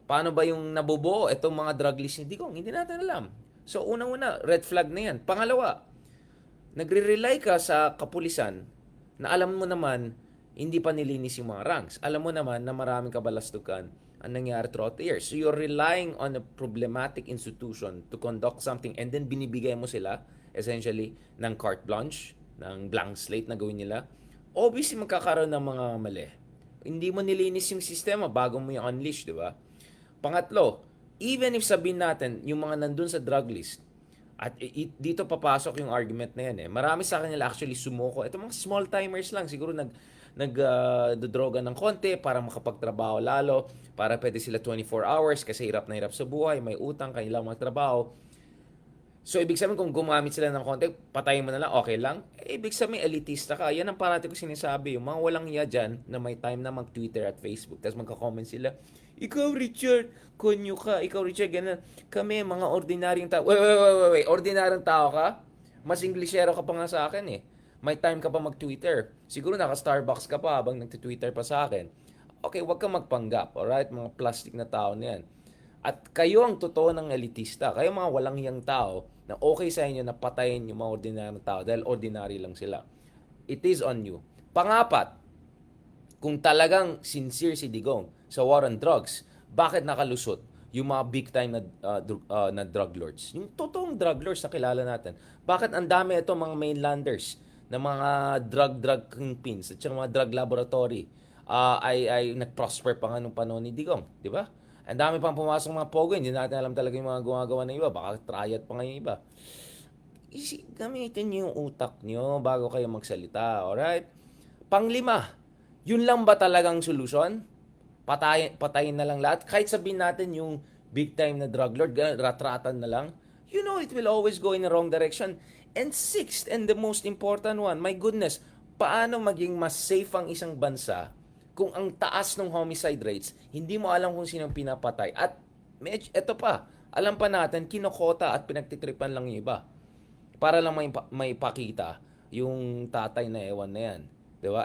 ba yung nabubuo itong mga drug list ni Digong. Hindi natin alam. So, unang-una, red flag na yan. Pangalawa, nagre-rely ka sa kapulisan na alam mo naman hindi pa nilinis yung mga ranks. Alam mo naman na maraming kabalastugan ang nangyari throughout the years. So, you're relying on a problematic institution to conduct something and then binibigay mo sila, essentially, ng carte blanche, ng blank slate na gawin nila. Obviously, magkakaroon ng mga mali. Hindi mo nilinis yung sistema bago mo yung unleash, di ba? Pangatlo, even if sabihin natin, yung mga nandun sa drug list, at dito papasok yung argument na yan marami sa kanila actually sumuko. Ito mga small timers lang, siguro nagdodroga ng konti para makapagtrabaho lalo, para pwede sila 24 hours kasi hirap na hirap sa buhay, may utang, kailangan magtrabaho. So, ibig sabihin kung gumamit sila ng konti, patayin mo na lang, okay lang. Ibig sabihin, elitista ka. Yan ang parati ko sinasabi. Yung mga walang iya dyan na may time na mag-Twitter at Facebook. Tapos magka-comment sila, ikaw, Richard, konyo ka. Ikaw, Richard, ganun. Kami, mga ordinaryong tao. Wait. Ordinaryong tao ka? Mas Englishero ka pa nga sa akin May time ka pa mag-Twitter. Siguro naka-Starbucks ka pa habang nag-Twitter pa sa akin. Okay, wag kang magpanggap. Alright? Mga plastic na tao na yan. At kayo ang totoo ng elitista. Kayo mga walang hiyang tao na okay sa inyo na patayin yung mga ordinaryong tao dahil ordinary lang sila. It is on you. Pangapat, kung talagang sincere si Digong sa war on drugs, bakit nakalusot yung mga big time na drug lords? Yung totoong drug lords na kilala natin. Bakit ang dami ito mga mainlanders na mga drug kingpins at saka mga drug laboratory ay nag-prosper pa nga nung panahon ni Digong, di ba? Ang dami pang pumasok mga pogo, hindi natin alam talaga yung mga gumagawa ng iba, baka triad pa nga yung iba. Gamitin niyo yung utak niyo bago kayo magsalita, alright? Panglima, yun lang ba talagang solusyon? Patayin na lang lahat? Kahit sabihin natin yung big time na drug lord, ratratan na lang, you know it will always go in the wrong direction. And sixth, and the most important one, my goodness, paano maging mas safe ang isang bansa kung ang taas ng homicide rates, hindi mo alam kung sino pinapatay. At eto pa, alam pa natin, kinokota at pinagtitripan lang yung iba para lang may pakita yung tatay na ewan na yan. Di ba?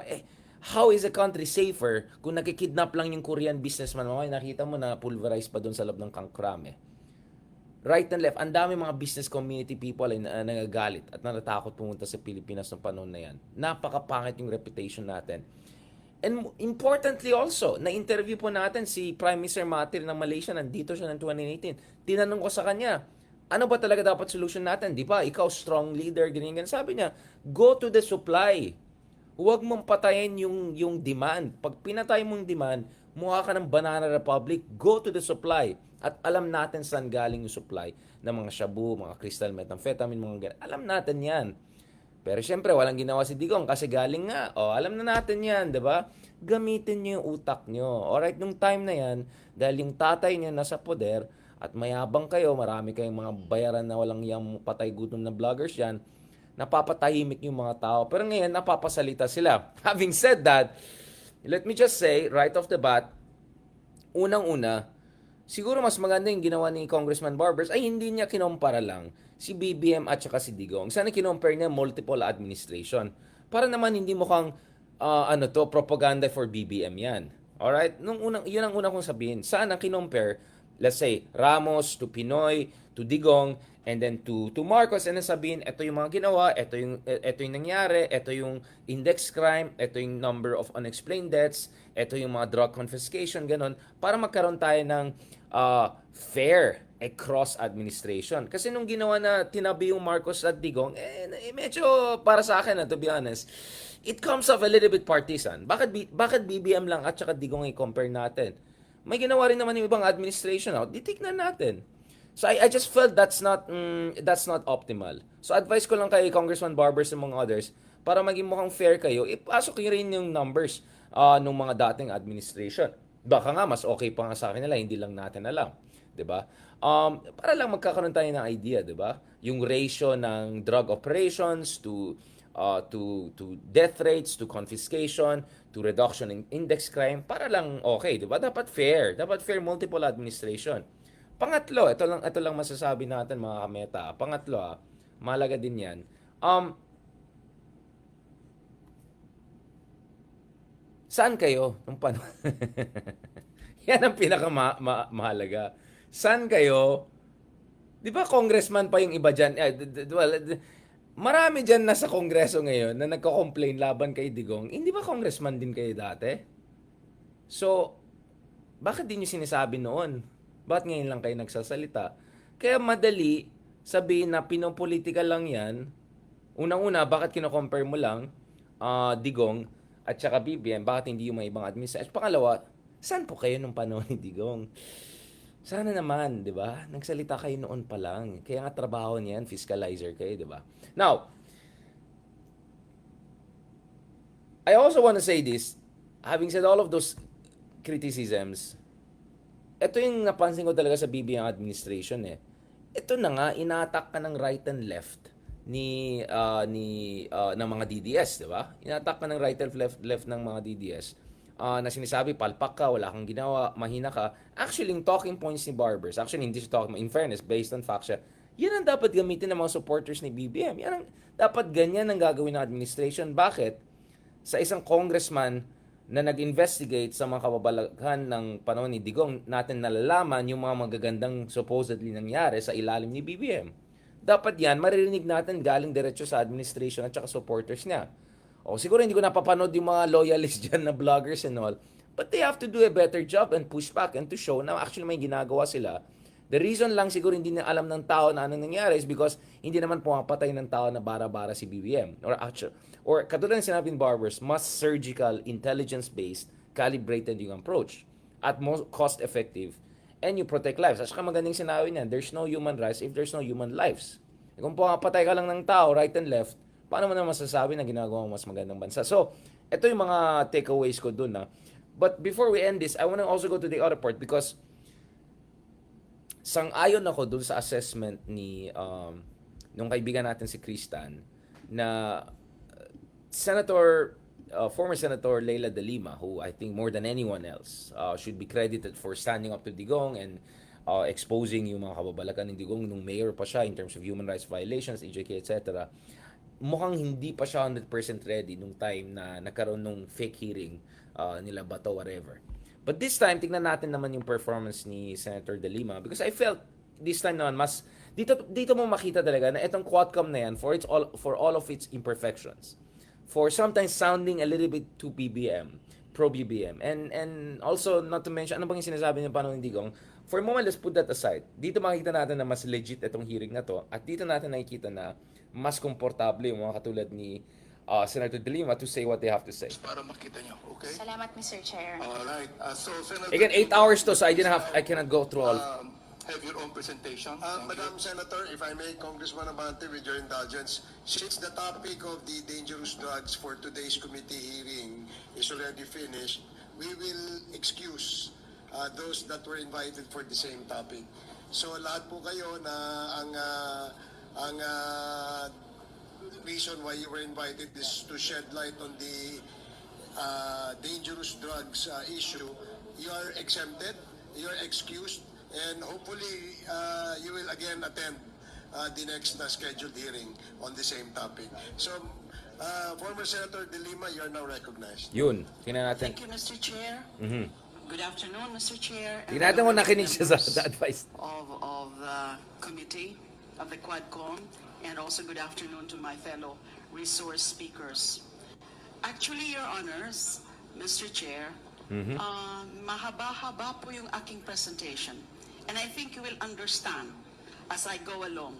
How is a country safer kung nakikidnap lang yung Korean businessman? Nakita mo na pulverize pa doon sa loob ng Kangkram eh. Right and left, ang dami mga business community people ay nagagalit at natatakot pumunta sa Pilipinas ng panahon na yan. Napakapangit yung reputation natin. And importantly also, na-interview po natin si Prime Minister Mahathir ng Malaysia, nandito siya ng 2018. Tinanong ko sa kanya, ano ba talaga dapat solution natin? Di ba, ikaw strong leader, ganyan. Sabi niya, go to the supply. Huwag mong patayin yung demand. Pag pinatay mong demand, mukha ka ng Banana Republic, go to the supply. At alam natin saan galing yung supply ng mga shabu, mga crystal methamphetamine, mga ganyan. Alam natin yan. Pero syempre, walang ginawa si Digong kasi galing nga. Alam na natin yan, di ba? Gamitin niyo yung utak niyo. Alright, nung time na yan, dahil yung tatay niya nasa poder, at mayabang kayo, marami kayong mga bayaran na walang yung patay gutom na vloggers yan, napapatahimik yung mga tao. Pero ngayon, napapasalita sila. Having said that, let me just say, right off the bat, unang-una, siguro mas maganda yung ginawa ni Congressman Barbers ay hindi niya kinompara lang si BBM at saka si Digong. Sana kinompare niya multiple administration. Para naman hindi mukhang propaganda for BBM yan. Alright? Yun ang unang kong sabihin. Sana kinompare, let's say, Ramos to Pinoy, to Digong, and then to Marcos, and then sabihin, ito yung mga ginawa, ito yung nangyari, ito yung index crime, ito yung number of unexplained deaths, ito yung mga drug confiscation, ganon, para magkaroon tayo ng fair across administration. Kasi nung ginawa na tinabi yung Marcos at Digong, medyo para sa akin, to be honest, it comes off a little bit partisan. Bakit BBM lang at saka Digong i-compare natin? May ginawa rin naman yung ibang administration out. Titignan natin. So I just felt that's not optimal. So advice ko lang kay Congressman Barbers and mga others, para maging mukhang fair kayo, ipasok nyo rin yung numbers ng mga dating administration. Baka nga mas okay pa nga sa akin nila, hindi lang natin alam, 'di ba? Para lang magkakaroon tayo ng idea, 'di ba? Yung ratio ng drug operations to death rates, to confiscation, to reduction in index crime, para lang okay, 'di ba? Dapat fair multiple administration. Pangatlo, ito lang masasabi natin mga kameta. Pangatlo, mahalaga din 'yan. Saan kayo nung panahon? Yan ang pinakamahalaga. Saan kayo? 'Di ba congressman pa yung iba diyan? Marami diyan na sa kongreso ngayon na nagko-complain laban kay Digong. Hindi ba congressman din kayo dati? So, bakit din niyo sinasabi noon? Ba't ngayon lang kayo nagsasalita? Kaya madali sabihin na pinopolitika lang yan. Unang-una, bakit kino-compare mo lang Digong at saka BBM? Bakit hindi yung mga ibang administration? Pangalawa, saan po kayo nung panahon ni Digong? Sana naman, di ba? Nagsalita kayo noon pa lang. Kaya nga trabaho niyan, fiscalizer kayo, di ba? Now, I also want to say this, having said all of those criticisms, ito yung napansin ko talaga sa BBM administration eh. Ito na nga, inatak ka ng right and left ng mga DDS, di ba? Inatak ka ng right and left ng mga DDS. Na sinasabi, palpak ka, wala kang ginawa, mahina ka. Actually, yung talking points ni Barbers, actually hindi siya talking, in fairness, based on facts siya, yan ang dapat gamitin ng mga supporters ni BBM. Yan ang, dapat ganyan ang gagawin ng administration. Bakit? Sa isang congressman na nag-investigate sa mga kababalaghan ng panahon ni Digong, natin nalalaman yung mga magagandang supposedly nangyari sa ilalim ni BBM. dapat yan, maririnig natin galing diretso sa administration at saka supporters niya. O siguro hindi ko napapanood yung mga loyalists dyan na vloggers and all, but they have to do a better job and push back and to show na actually may ginagawa sila. The reason lang siguro hindi na alam ng tao na anong nangyari is because hindi naman pumapatay ng tao na bara-bara si BBM. Or katulad ng sinabi ng Barbers, mas surgical, intelligence-based, calibrated yung approach at most cost-effective, and you protect lives. At saka magandang sinabi niya, there's no human rights if there's no human lives. Kung pumapatay ka lang ng tao, right and left, paano mo na masasabi na ginagawa mo mas magandang bansa? So, ito yung mga takeaways ko dun. But before we end this, I want to also go to the other part because sang-ayon ako dun sa assessment ni nung kaibigan natin si Kristan na former Senator Leila de Lima, who I think more than anyone else should be credited for standing up to Digong and exposing yung mga kababalakan ng Digong nung mayor pa siya in terms of human rights violations, EJK, etc. Mukhang hindi pa siya 100% ready nung time na nagkaroon nung fake hearing nila BATO, whatever. But this time, tignan natin naman yung performance ni Senator de Lima because I felt this time naman mas dito mo makita talaga na itong Quadcom na yan for all of its imperfections, for sometimes sounding a little bit too pro BBM, and also not to mention, ano bang yung sinasabi niya paano hindi Digong? For a moment, let's put that aside. Dito makikita natin na mas legit itong hearing na to, at dito natin nakikita na mas komportable yung mga katulad ni Senator de Lima to say what they have to say. Para makita niyo, okay? Salamat, Mr. Chair. Alright, so Senator... Again, 8 hours to, so I cannot go through all. Have your own presentation. Madam Senator, if I may, Congressman Abante, with your indulgence, since the topic of the dangerous drugs for today's committee hearing is already finished, we will excuse those that were invited for the same topic. So lahat po kayo na ang reason why you were invited is to shed light on the dangerous drugs issue. You are exempted, you are excused, and hopefully you will again attend the next scheduled hearing on the same topic. So, former Senator De Lima, you are now recognized. Yun, tingnan natin. Thank you, Mr. Chair. Good afternoon, Mr. Chair. Tingnan natin kung nakinig siya sa advice. Of the committee of the Quadcom, and also good afternoon to my fellow resource speakers. Actually, Your Honors, Mr. Chair, mahaba-haba po yung aking presentation. And I think you will understand as I go along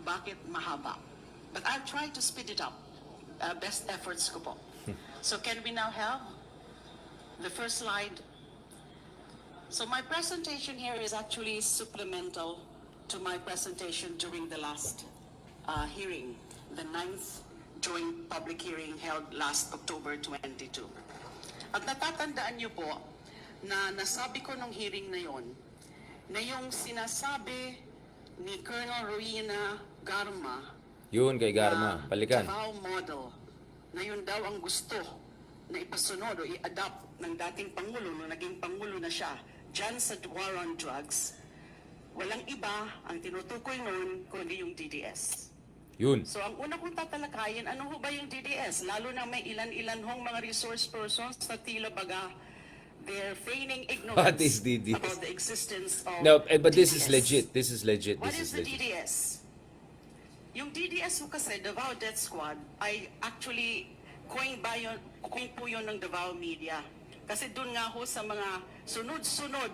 bakit mahaba. But I'll try to speed it up. Best efforts ko po. So can we now have the first slide? So my presentation here is actually supplemental to my presentation during the last hearing, the 9th joint public hearing held last October 22. At natatandaan niyo po na nasabi ko nung hearing na yon na yung sinasabi ni Colonel Rowena Garma, Yun, kay Garma, balikan. Davao model, na yun daw ang gusto na ipasunod o i-adapt ng dating Pangulo, nung naging Pangulo na siya, dyan sa war on drugs, walang iba ang tinutukoy noon kundi yung DDS. Yun. So ang una kong tatalakayin, ano ho ba yung DDS? Lalo na may ilan-ilan hong mga resource persons na tila baga they're feigning ignorance What is DDS? about the existence of No, but this is DDS. legit. This is legit. What This is is the legit. DDS? Yung DDS ho kasi, Davao Death Squad, ay actually coined po yun ng Davao media. Kasi doon nga ho sa mga sunod-sunod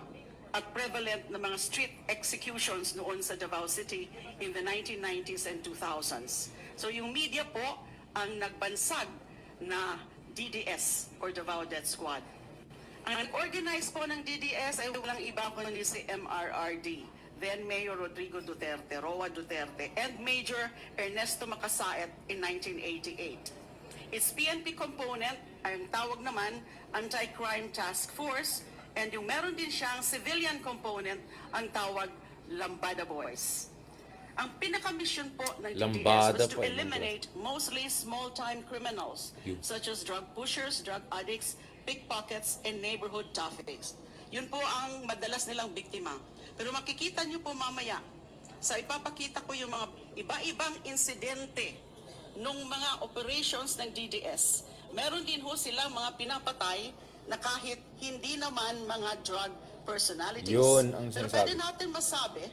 at prevalent na mga street executions noon sa Davao City in the 1990s and 2000s. So yung media po ang nagbansag na DDS or Davao Death Squad. Ang organized po ng DDS ay walang iba kundi si MRRD, then Mayor Rodrigo Duterte, Roa Duterte, and Major Ernesto Macasaet in 1988. Its PNP component ay ang tawag naman Anti-Crime Task Force, and yung meron din siyang civilian component ang tawag Lambada Boys. Ang pinaka-mission po ng DDS Lambada was to po, eliminate mostly small-time criminals such as drug pushers, drug addicts, pickpockets, and neighborhood traffickers. Yun po ang madalas nilang biktima. Pero makikita nyo po mamaya, sa ipapakita ko yung mga iba-ibang insidente nung mga operations ng DDS. Meron din ho silang mga pinapatay na kahit hindi naman mga drug personalities. Yun ang Pero sinasabi. pwede natin masabi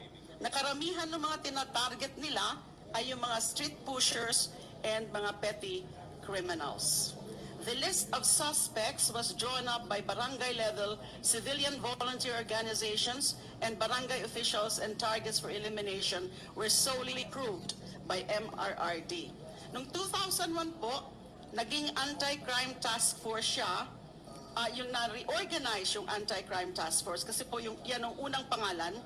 na karamihan ng mga tinatarget nila ay yung mga street pushers and mga petty criminals. The list of suspects was drawn up by barangay level civilian volunteer organizations and barangay officials, and targets for elimination were solely approved by MRRD. Noong 2001 po, naging anti-crime task force siya, yung na-reorganize yung anti-crime task force kasi po yan ang unang pangalan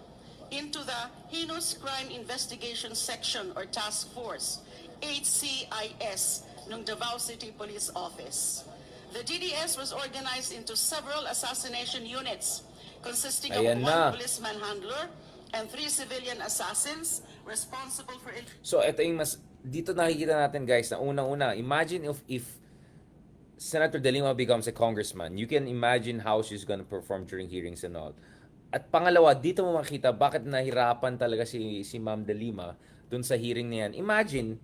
into the Heinous Crime Investigation Section or Task Force, HCIS, ng Davao City Police Office. The DDS was organized into several assassination units consisting of Ayan one na. policeman handler and 3 civilian assassins responsible for... So, ito yung mas, dito nakikita natin guys, na unang-una, imagine if Senator De Lima becomes a congressman, you can imagine how she's gonna perform during hearings and all. At pangalawa, dito mo makita bakit nahirapan talaga si Ma'am De Lima dun sa hearing na yan. Imagine,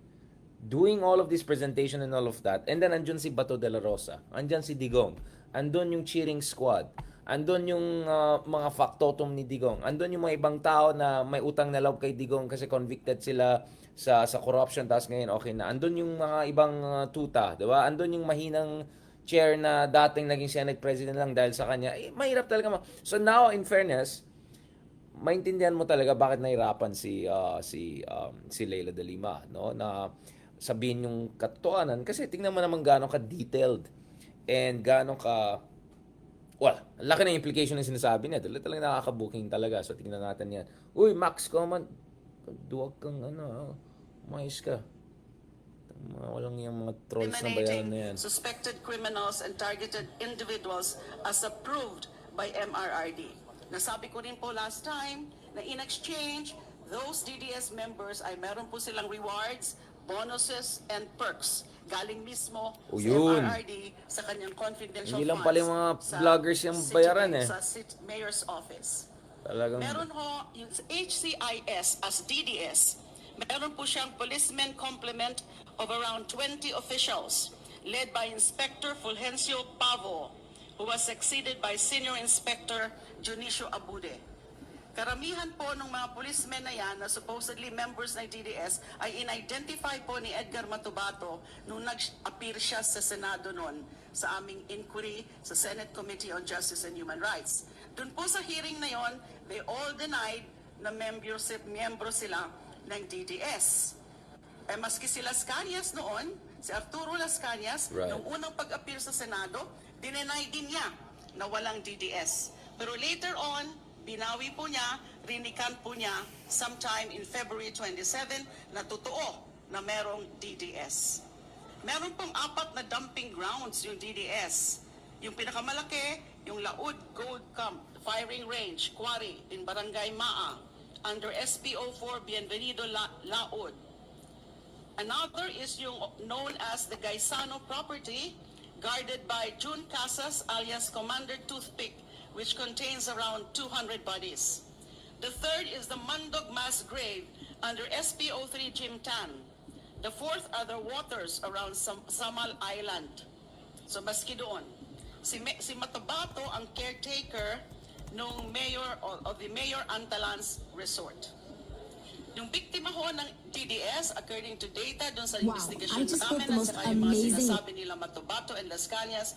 doing all of this presentation and all of that, and then andun si Bato de la Rosa, andyan si Digong, andun yung cheering squad, andun yung mga factotum ni Digong, andun yung mga ibang tao na may utang na loob kay Digong kasi convicted sila sa corruption, tapos ngayon okay na. Andun yung mga ibang tuta, di ba? Andun yung mahinang chair na dating naging Senate President lang dahil sa kanya. Mahirap talaga. So now, in fairness, maintindihan mo talaga bakit nahirapan si Leila de Lima, no? Na sabihin yung katotohanan kasi tingnan mo naman gaano ka detailed and gaano ka laki na implication ng sinasabi niya. Talagang nakaka-booking talaga. So tingnan natin yan. Uy, Max Coman, duwag kang mais ka. Walang yung mga trolls na bayaran na yan. Suspected criminals and targeted individuals as approved by MRRD. Nasabi ko rin po last time na in exchange, those DDS members ay meron po silang rewards, bonuses, and perks galing mismo sa yun. MRRD sa kanyang confidential Hindi lang funds pala yung mga sa vloggers yung bayaran sa mayor's office. Talagang Meron ho yung HCIS as DDS. Meron po siyang policeman complement of around 20 officials led by Inspector Fulgencio Pavo, who was succeeded by Senior Inspector Junicio Abude. Karamihan po ng mga policemen na yan na supposedly members ng DDS ay in-identify po ni Edgar Matubato nung nag-appear siya sa Senado noon sa aming inquiry sa Senate Committee on Justice and Human Rights. Doon po sa hearing na yon, they all denied na miyembro sila ng DDS. Eh, maski si Las Cañas noon, si Arturo Las Cañas, right, nung unang pag-appear sa Senado, dinenay din niya na walang DDS. Pero later on, binawi po niya, rinikan po niya sometime in February 27 na totoo na merong DDS. Meron pong 4 na dumping grounds yung DDS. Yung pinakamalaki, yung Laud Gold Camp Firing Range, Quarry in Barangay Maa, under SPO4 Bienvenido Laud. Another is yung known as the Gaisano property, guarded by June Casas alias Commander Toothpick, which contains around 200 bodies. The third is the Mandog Mass Grave under SPO3 Jimtan. The fourth are the waters around Samal Island. So maski doon. Si Matabato ang caretaker ng mayor of the Mayor Antalans Resort. Yung biktima ho ng DDS, according to data doon sa investigation namin at saka yung mga sinasabi nila Matabato and Las Cañas,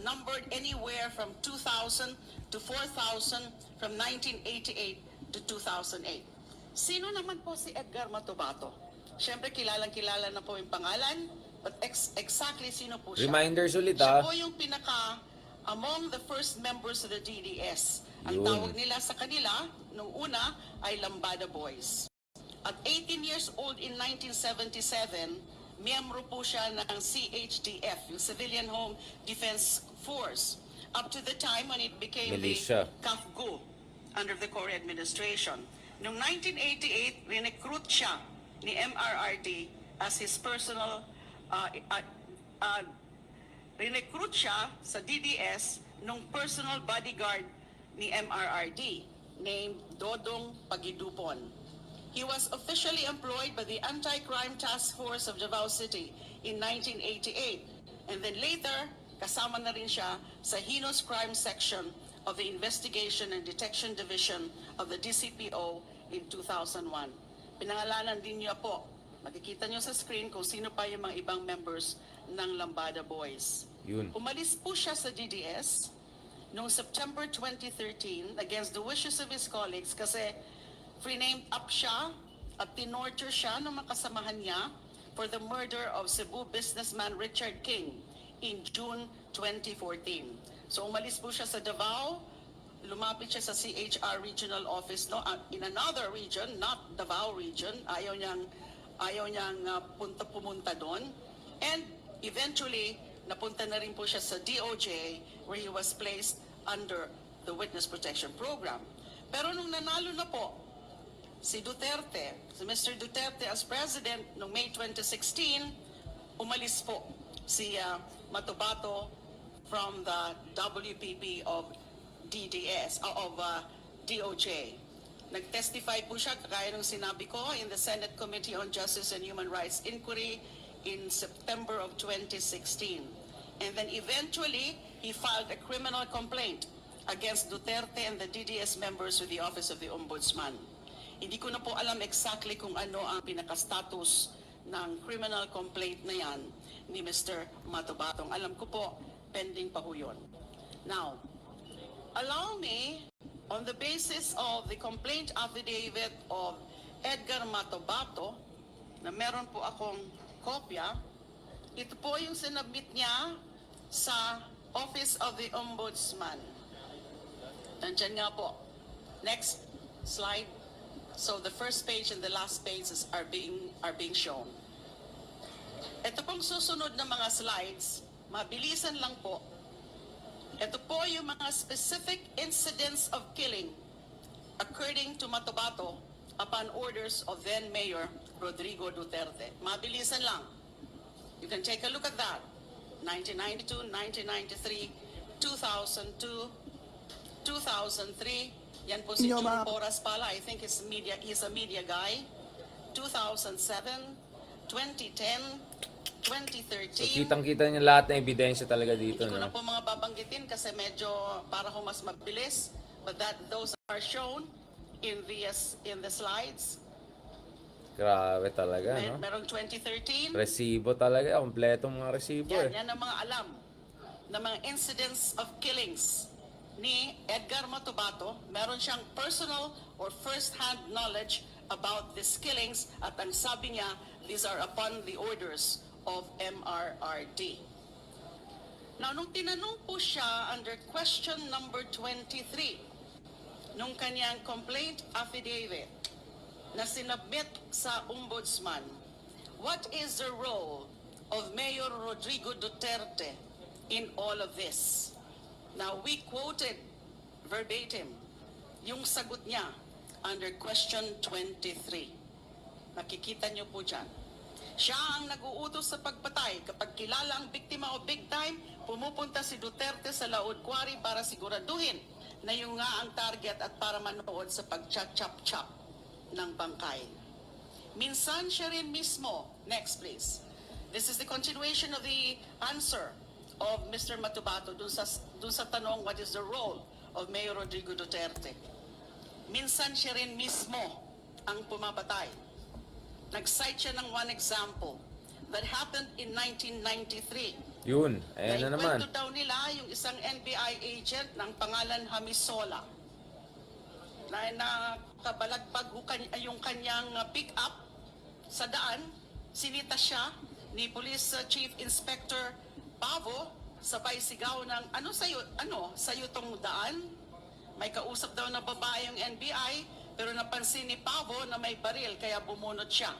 numbered anywhere from 2,000 to 4,000 from 1988 to 2008. Sino naman po si Edgar Matubato? Siyempre, kilalang-kilala na po yung pangalan, but exactly sino po siya? reminders ulit Siya po yung among the first members of the DDS. Ang Yun. tawag nila sa kanila, nung una, ay Lambada Boys. At 18 years old in 1977, miyembro po siya ng CHDF, yung Civilian Home Defense Force, up to the time when it became Militia. the CAFGO under the Corps administration. Noong 1988, recruit siya ni MRRD as his personal recruit siya sa DDS nung personal bodyguard ni MRRD named Dodong Pagidupon. He was officially employed by the Anti-Crime Task Force of Davao City in 1988, and then later kasama na rin siya sa Heinous Crime Section of the Investigation and Detection Division of the DCPO in 2001. Pinangalanan din niya po Makikita nyo sa screen kung sino pa yung mga ibang members ng Lambada Boys. Yun. Umalis po siya sa DDS noong September 2013 against the wishes of his colleagues kasi free-named up siya at tinorture siya ng mga kasamahan niya for the murder of Cebu businessman Richard King in June 2014. So umalis po siya sa Davao, lumapit siya sa CHR regional office no in another region, not Davao region. Ayaw niyang pumunta doon. And eventually napunta na rin po siya sa DOJ where he was placed under the Witness Protection Program. Pero nung nanalo na po si Duterte, si Mr. Duterte as president noong May 2016, umalis po si Matubato from the WPP of DOJ. Nag-testify po siya, kagaya ng sinabi ko, in the Senate Committee on Justice and Human Rights Inquiry in September of 2016. And then eventually, he filed a criminal complaint against Duterte and the DDS members with the Office of the Ombudsman. Hindi ko na po alam exactly kung ano ang pinaka-status ng criminal complaint na yan ni Mr. Matubatong. Alam ko po, pending pa ho yun. Now, allow me, on the basis of the complaint affidavit of Edgar Matubato, na meron po akong kopya, ito po yung sinabit niya sa Office of the Ombudsman. Nandiyan nga po. Next slide. So the first page and the last page are being shown. Ito pong susunod na mga slides, mabilisan lang po. Ito po yung mga specific incidents of killing according to Matubato upon orders of then Mayor Rodrigo Duterte. Mabilisan lang. You can take a look at that. 1992, 1993, 2002, 2003. Yan po si Jun Porras pala. I think he's a media guy. 2007, 2010, 2013. So, kitang-kita niya lahat ng ebidensya talaga dito. Hindi ko na No? po mga babanggitin kasi medyo para ho mas mabilis. But those are shown in the slides. Grabe talaga, no? Merong 2013. Resibo talaga. Kompletong mga resibo eh. Yan ang mga alam na mga incidents of killings ni Edgar Matubato. Meron siyang personal or first-hand knowledge about these killings at ang sabi niya, these are upon the orders of MRRD. Now, nung tinanong po siya under question number 23, nung kanyang complaint affidavit na sinabit sa Ombudsman, what is the role of Mayor Rodrigo Duterte in all of this? Now, we quoted verbatim yung sagot niya under question 23. Nakikita niyo po dyan. Siya ang nag-uutos sa pagpatay. Kapag kilala ang biktima o big time, pumupunta si Duterte sa Laod Quarry para siguraduhin na yung nga ang target at para manood sa pag-chop-chop ng bangkay. Minsan siya rin mismo. Next, please. This is the continuation of the answer of Mr. Matubato dun sa tanong, what is the role of Mayor Rodrigo Duterte? Minsan siya rin mismo ang pumapatay. Nag-cite siya ng one example that happened in 1993. Yun. Ayan na naman. Naikwento daw nila yung isang NBI agent ng pangalan Hamisola na nakabalagbag yung kanyang pick-up sa daan. Sinita siya ni Police Chief Inspector Pavo, sabay sigaw ng, sa'yo tong daan? May kausap daw na babae yung NBI, pero napansin ni Pavo na may baril, kaya bumunot siya.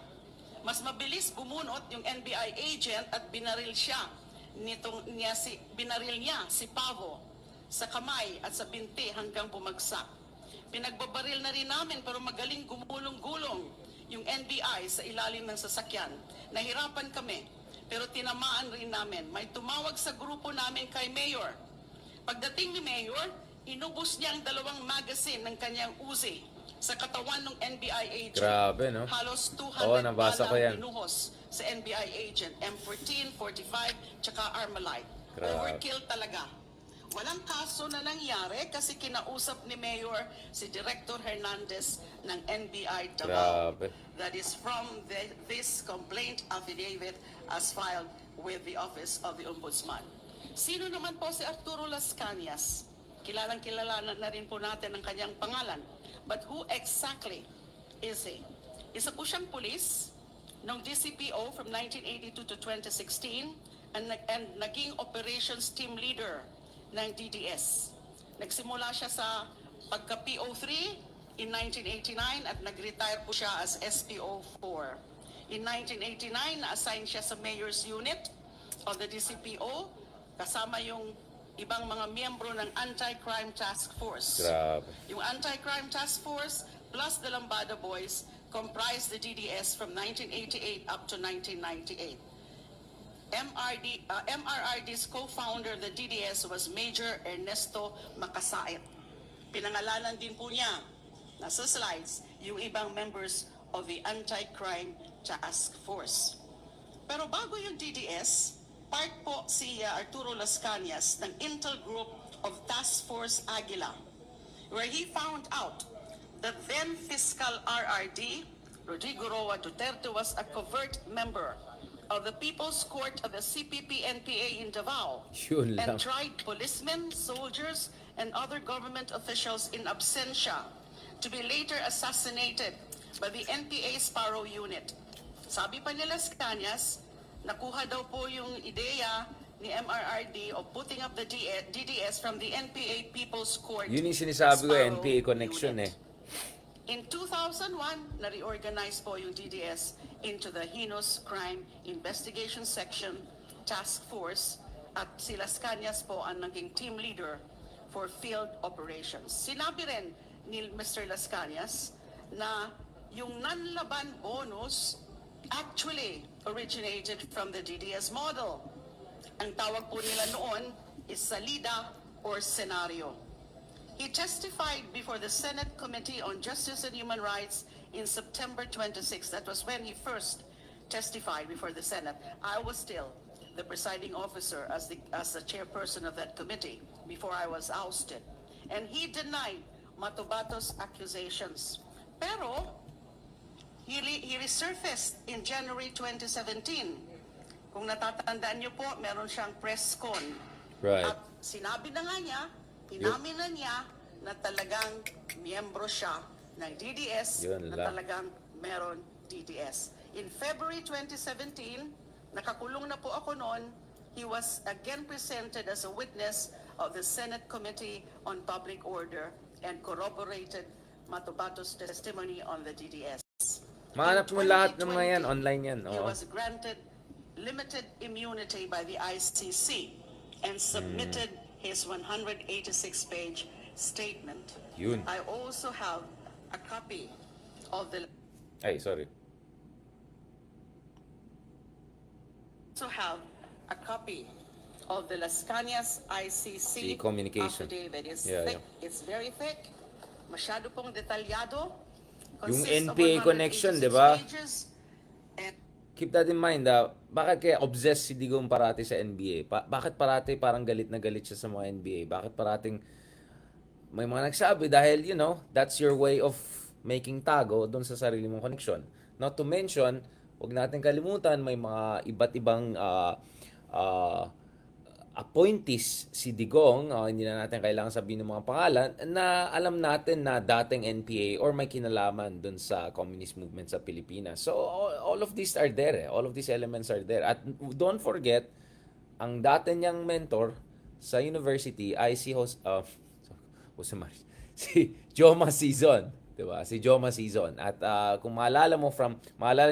Mas mabilis bumunot yung NBI agent at binaril siya. Binaril niya si Pavo sa kamay at sa binti hanggang bumagsak. Pinagbabaril na rin namin pero magaling gumulong-gulong yung NBI sa ilalim ng sasakyan. Nahirapan kami. Pero tinamaan rin namin. May tumawag sa grupo namin kay Mayor. Pagdating ni Mayor, inubos niya ang 2 magazine ng kanyang Uzi sa katawan ng NBI agent. Grabe, no? Halos 200 Oo, nabasa ko yan. binuhos sa NBI agent. M14, 45, tsaka Armalite. Grabe. Overkill talaga. Walang kaso na nangyari kasi kinausap ni Mayor si Director Hernandez ng NBI Davao. Grabe. That is from this complaint affidavit as filed with the Office of the Ombudsman. Sino naman po si Arturo Las Cañas? Kilalang-kilala na rin po natin ang kanyang pangalan. But who exactly is he? Isa po siyang pulis ng DCPO from 1982 to 2016 and naging operations team leader ng DDS. Nagsimula siya sa pagka-PO3 in 1989 at nag-retire po siya as SPO4. In 1989, na-assign siya sa Mayor's Unit of the DCPO kasama yung ibang mga miyembro ng Anti-Crime Task Force. Grabe. Yung Anti-Crime Task Force plus the Lambada Boys comprised the DDS from 1988 up to 1998. MRRD's co-founder of the DDS was Major Ernesto Macasait. Pinangalanan din po niya, nasa slides, yung ibang members of the Anti-Crime Task Force. Pero bago yung DDS, part po si Arturo Las Cañas ng Intel Group of Task Force Aguila, where he found out that then fiscal RRD, Rodrigo Roa Duterte, was a covert member of the People's Court of the CPP-NPA in Davao Yun lang. and tried policemen, soldiers, and other government officials in absentia to be later assassinated by the NPA Sparrow Unit. Sabi pa ni Las Cañas, nakuha daw po yung ideya ni MRRD of putting up the DDS from the NPA People's Court. Yun yung sinasabi ko, Sparrow NPA connection Unit. eh. In 2001, na-reorganize po yung DDS into the Heinous Crime Investigation Section Task Force at si Las Cañas po ang naging team leader for field operations. Sinabi rin ni Mr. Las Cañas na yung nanlaban bonus actually originated from the DDS model. Ang tawag po nila noon is salida or scenario. He testified before the Senate Committee on Justice and Human Rights in September 26. That was when he first testified before the Senate. I was still the presiding officer as the chairperson of that committee before I was ousted. And he denied Matubato's accusations. Pero he resurfaced in January 2017. Kung natatandaan niyo po, meron siyang press con. Right. At sinabi na nga niya, inamin na niya na talagang miyembro siya ng DDS, Yun na lang. talagang meron DDS. In February 2017, nakakulong na po ako noon, he was again presented as a witness of the Senate Committee on Public Order and corroborated Matubato's testimony on the DDS. Mahanap mo In lahat ng mga yan, 2020, online yan. He Oo. was granted limited immunity by the ICC and submitted his 186-page statement. Yun. I also have a copy of the Ay, sorry. Las Cañas ICC The communication. affidavit. It's Yeah, thick. It's very thick. Masyado pong detalyado. Yung Consists of NPA 186 connection, di ba? pages. And Keep that in mind, bakit kaya obsessed si Digong parati sa NBA? Bakit parati parang galit na galit siya sa mga NBA? Bakit parating may mga nagsabi dahil, that's your way of making tago doon sa sarili mong connection. Not to mention, huwag natin kalimutan, may mga iba't ibang appointees si Digong, hindi na natin kailangan sabihin ng mga pangalan, na alam natin na dating NPA or may kinalaman dun sa communist movement sa Pilipinas. So, all of these are there. All of these elements are there. At don't forget, ang dati niyang mentor sa university ay si Joma Season. Diba? Si Joma Season. At kung maalala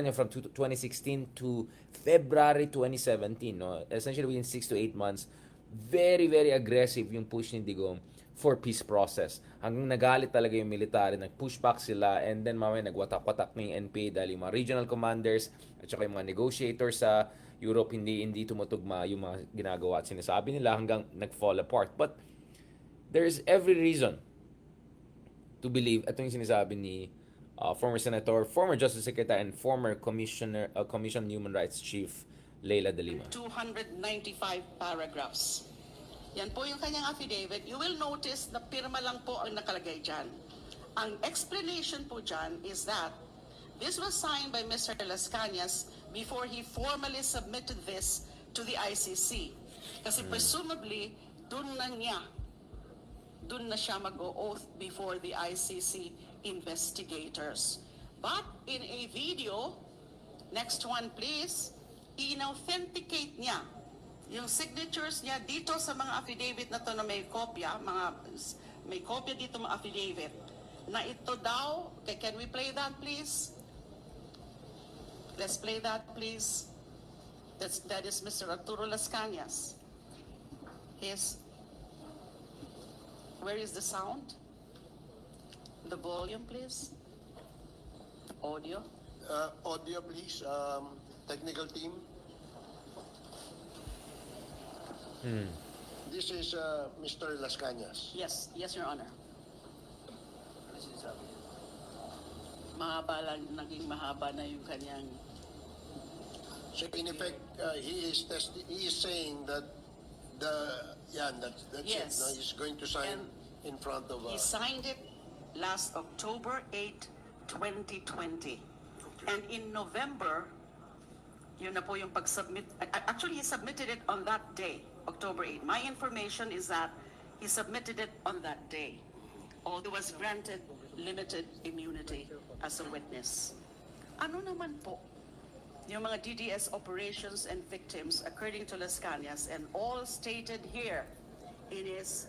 niyo from 2016 to February 2017, essentially within 6 to 8 months, very, very aggressive yung push ni Digong for peace process. Hanggang nagalit talaga yung military, nag-push back sila, and then mamaya nagwatak-watak na yung NPA dahil yung mga regional commanders at saka yung mga negotiators sa Europe hindi tumutugma yung mga ginagawa at sinasabi nila hanggang nag-fall apart. But there is every reason to believe, ito yung sinasabi ni former Senator, former Justice Secretary, and former Commission on Human Rights Chief Leila de Lima. 295 paragraphs. Yan po yung kanyang affidavit. You will notice na pirma lang po ang nakalagay dyan. Ang explanation po dyan is that this was signed by Mr. Las Cañas before he formally submitted this to the ICC. Kasi presumably, dun na siya mag-o-oath before the ICC investigators. But in a video, next one please, in-authenticate niya yung signatures niya dito sa mga affidavit na to na may kopya, may kopya dito mga affidavit, na ito daw, okay, can we play that please? Let's play that please. That is Mr. Arturo Las Cañas. Where is the sound? The volume please? Audio? Audio, please. Technical team. This is Mr. Las Cañas. Yes, Your Honor. Naging mahaba na yung kanyang... So in effect, he is saying that that's Yes. it. No? He's going to sign in front of. He signed it last October 8, 2020. And in November, yun na po yung pag-submit. Actually, he submitted it on that day, October 8. My information is that he submitted it on that day. Although he was granted limited immunity as a witness. Ano naman po yung mga DDS operations and victims according to Las Cañas and all stated here in his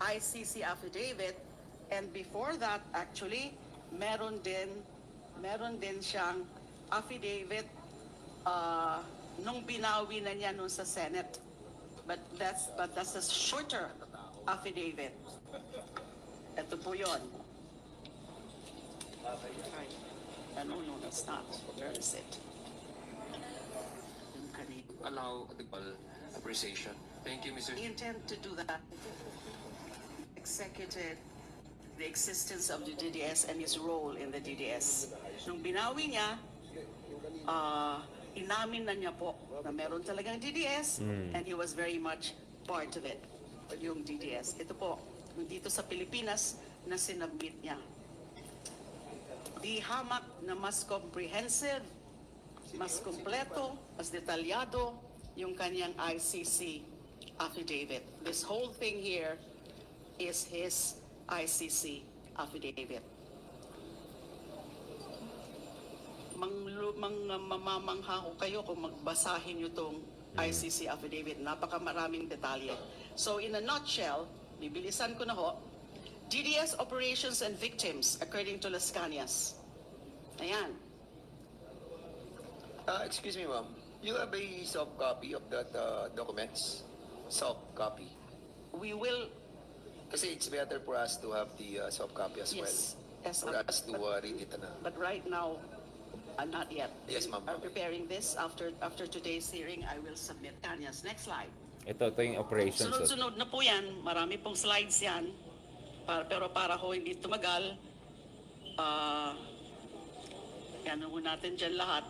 ICC affidavit, and before that actually meron din siyang affidavit nung binawi na niya nun sa Senate, but that's a shorter affidavit. Ito po yun. No, that's not. Where is it? Allow the appreciation. Thank you, Mr. We intend to do that. Executed the existence of the DDS and his role in the DDS. Nung binawi niya, inamin na niya po na meron talagang DDS and he was very much part of it, yung DDS. Ito po, dito sa Pilipinas na sinabmit niya. Di hamak na mas comprehensive, mas kompleto, mas detalyado yung kanyang ICC affidavit. This whole thing here is his ICC affidavit. Mamamangha ko kayo kung magbasahin nyo itong ICC affidavit. Napakamaraming detalye. So in a nutshell, bibilisan ko na ho, DDS operations and victims according to Las Cañas. Ayan. Excuse me, ma'am. You have a soft copy of that documents? Soft copy. We will, Kasi it's better for us to have the soft copy as well. yes, For us to read it. but right now, not yet. Yes, ma'am. I'm preparing this. After today's hearing, I will submit. Kanyas. Next slide. Ito yung operations. Sunod-sunod na po yan. Marami pong slides yan. Pero para ho hindi tumagal, yan ho natin dyan lahat.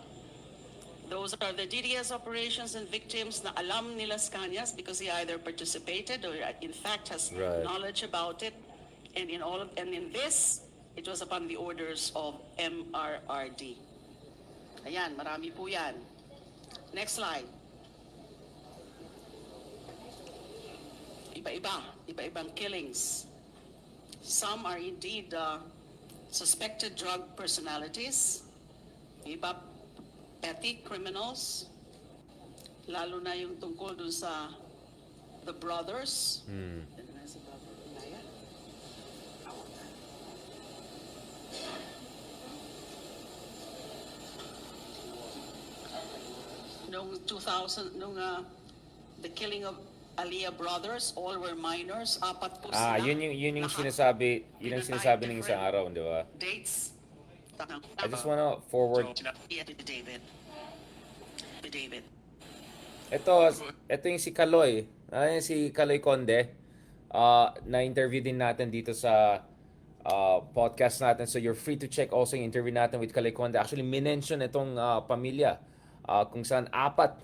Those are the DDS operations and victims na alam ni Las Cañas because he either participated or in fact has Right. knowledge about it. And in this, it was upon the orders of MRRD. Ayan, marami po yan. Next slide. Iba-ibang killings. Some are indeed suspected drug personalities. Iba petty criminals, lalo na yung tungkol dun sa the brothers. Noong 2000, the killing of Aliyah brothers, all were minors, apat po sila. Yun yung Lahat. sinasabi, yun ang Given by sinasabi ng isang different araw, di ba? Dates. I just wanna forward. David. Ito yung si Kaloy. Yung si Kaloy Conde. Na-interview din natin dito sa podcast natin. So you're free to check also yung interview natin with Kaloy Conde. Actually, minention itong pamilya kung saan apat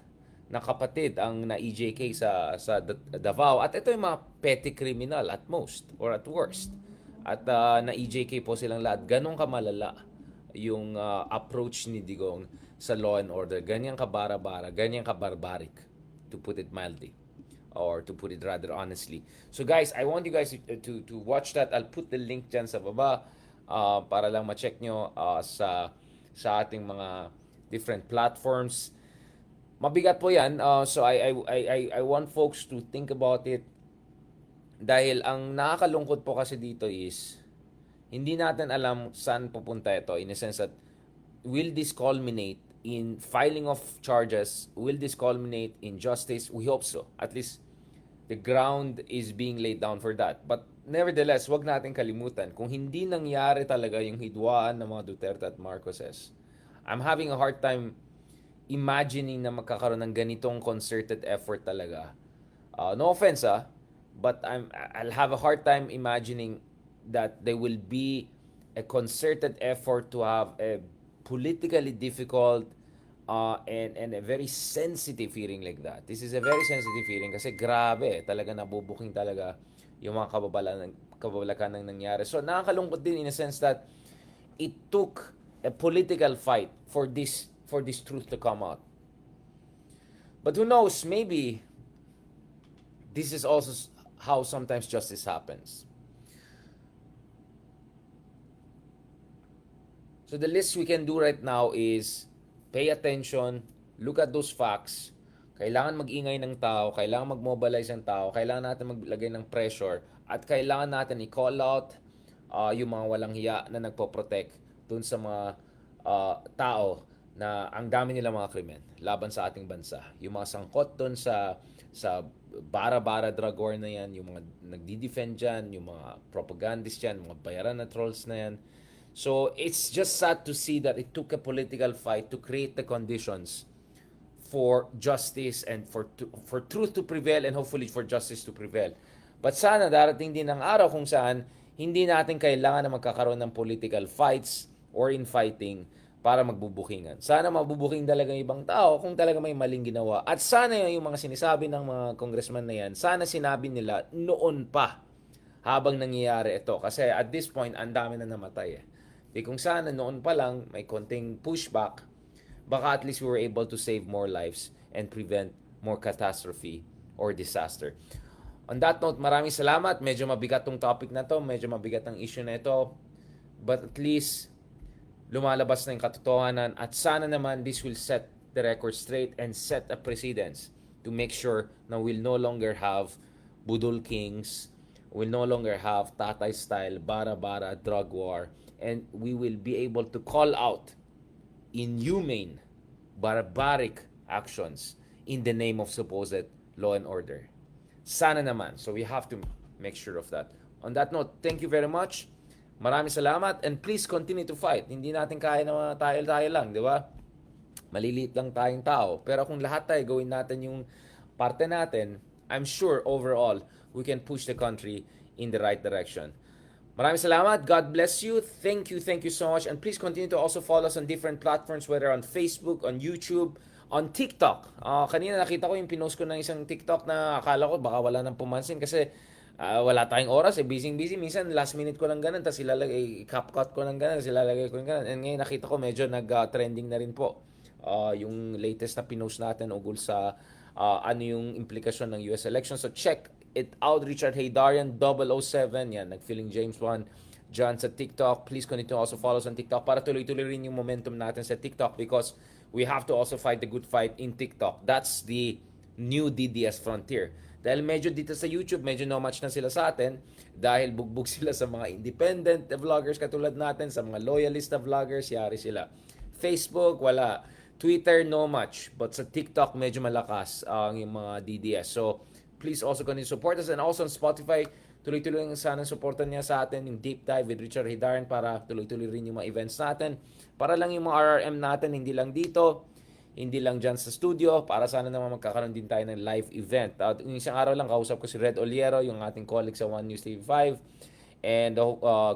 na kapatid ang na-EJK sa Davao. At ito yung mga petty criminal at most or at worst. At na-EJK po silang lahat. Ganong kamalala yung approach ni Digong sa law and order. Ganyan kabara-bara, ganyan kabarbaric, to put it mildly. Or to put it rather honestly. So guys, I want you guys to watch that. I'll put the link dyan sa baba para lang ma-check nyo sa ating mga different platforms. Mabigat po yan. So I want folks to think about it. Dahil ang nakakalungkot po kasi dito is hindi natin alam saan pupunta ito, in a sense that will this culminate in filing of charges? Will this culminate in justice? We hope so. At least the ground is being laid down for that. But nevertheless, wag natin kalimutan, kung hindi nangyari talaga yung hidwaan ng mga Duterte at Marcoses, I'm having a hard time imagining na magkakaroon ng ganitong concerted effort talaga. No offense, but I'll have a hard time imagining that there will be a concerted effort to have a politically difficult and a very sensitive hearing like that. This is a very sensitive hearing kasi grabe, talaga nabubuking talaga yung mga kababalakan ng nangyari. So nakakalungkot din in a sense that it took a political fight for this truth to come out. But who knows, maybe this is also how sometimes justice happens. So the least we can do right now is pay attention, look at those facts. Kailangan mag-ingay ng tao, kailangan mag-mobilize ng tao, kailangan natin maglagay ng pressure, at kailangan natin i-call out yung mga walang hiya na nagpo-protect dun sa mga tao na ang dami nila mga krimen laban sa ating bansa. Yung mga sangkot dun sa bara-bara drug war na yan, yung mga nagdi-defend dyan, yung mga propagandists dyan, mga bayaran na trolls na yan. So it's just sad to see that it took a political fight to create the conditions for justice and for truth to prevail and hopefully for justice to prevail. But sana darating din ang araw kung saan hindi natin kailangan na magkakaroon ng political fights or infighting para magbubukingan. Sana mabubuking talaga yung ibang tao kung talaga may maling ginawa. At sana yung mga sinasabi ng mga congressman na yan, sana sinabi nila noon pa habang nangyayari ito. Kasi at this point, ang dami na namatay. Di kung sana noon pa lang may konting pushback, baka at least we were able to save more lives and prevent more catastrophe or disaster. On that note, maraming salamat. Medyo mabigat tong topic na to, medyo mabigat ang issue na ito. But at least lumalabas na yung katotohanan at sana naman this will set the record straight and set a precedence to make sure na we'll no longer have budol kings, we'll no longer have tatay style, bara-bara, drug war, and we will be able to call out inhumane, barbaric actions in the name of supposed law and order. Sana naman. So we have to make sure of that. On that note, thank you very much. Maraming salamat and please continue to fight. Hindi natin kaya na tayo lang, di ba? Maliliit lang tayong tao. Pero kung lahat tayo gawin natin yung parte natin, I'm sure overall, we can push the country in the right direction. Maraming salamat. God bless you. Thank you so much. And please continue to also follow us on different platforms, whether on Facebook, on YouTube, on TikTok. Kanina nakita ko yung pinost ko ng isang TikTok na akala ko baka wala nang pumansin kasi wala tayong oras. Busy. Minsan last minute ko lang ganun, tapos ilalagay, CapCut ko lang ganun, tapos ilalagay ko lang ganun. And ngayon nakita ko medyo nag-trending na rin po yung latest na pinost natin ugol sa ano yung implikasyon ng US election. So check it out, Richard Haydarian 007, yan, nag-feeling James 1 dyan sa TikTok. Please continue to also follow us on TikTok para tuloy-tuloy rin yung momentum natin sa TikTok because we have to also fight the good fight in TikTok. That's the new DDS frontier. Dahil medyo dito sa YouTube, medyo no match na sila sa atin dahil bugbog sila sa mga independent vloggers katulad natin, sa mga loyalist na vloggers, yari sila. Facebook, wala. Twitter, no much. But sa TikTok, medyo malakas ang yung mga DDS. So, please also continue to support us. And also on Spotify, tuloy-tuloy sana supportan niya sa atin yung Deep Dive with Richard Hidaran para tuloy-tuloy rin yung mga events natin. Para lang yung mga RRM natin, hindi lang dito, hindi lang dyan sa studio, para sana naman magkakaroon din tayo ng live event. Yung isang araw lang, kausap ko si Red Oliero, yung ating colleague sa One News TV5. And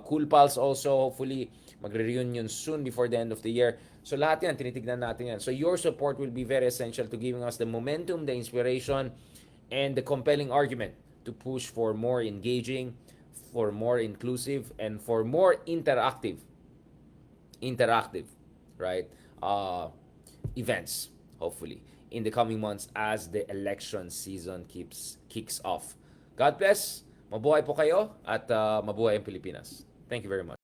Cool Pals also, hopefully, magre-reunion soon before the end of the year. So lahat yan, tinitignan natin yan. So your support will be very essential to giving us the momentum, the inspiration, and the compelling argument to push for more engaging, for more inclusive, and for more interactive, right? Events, hopefully, in the coming months as the election season kicks off. God bless. Mabuhay po kayo at mabuhay ang Pilipinas. Thank you very much.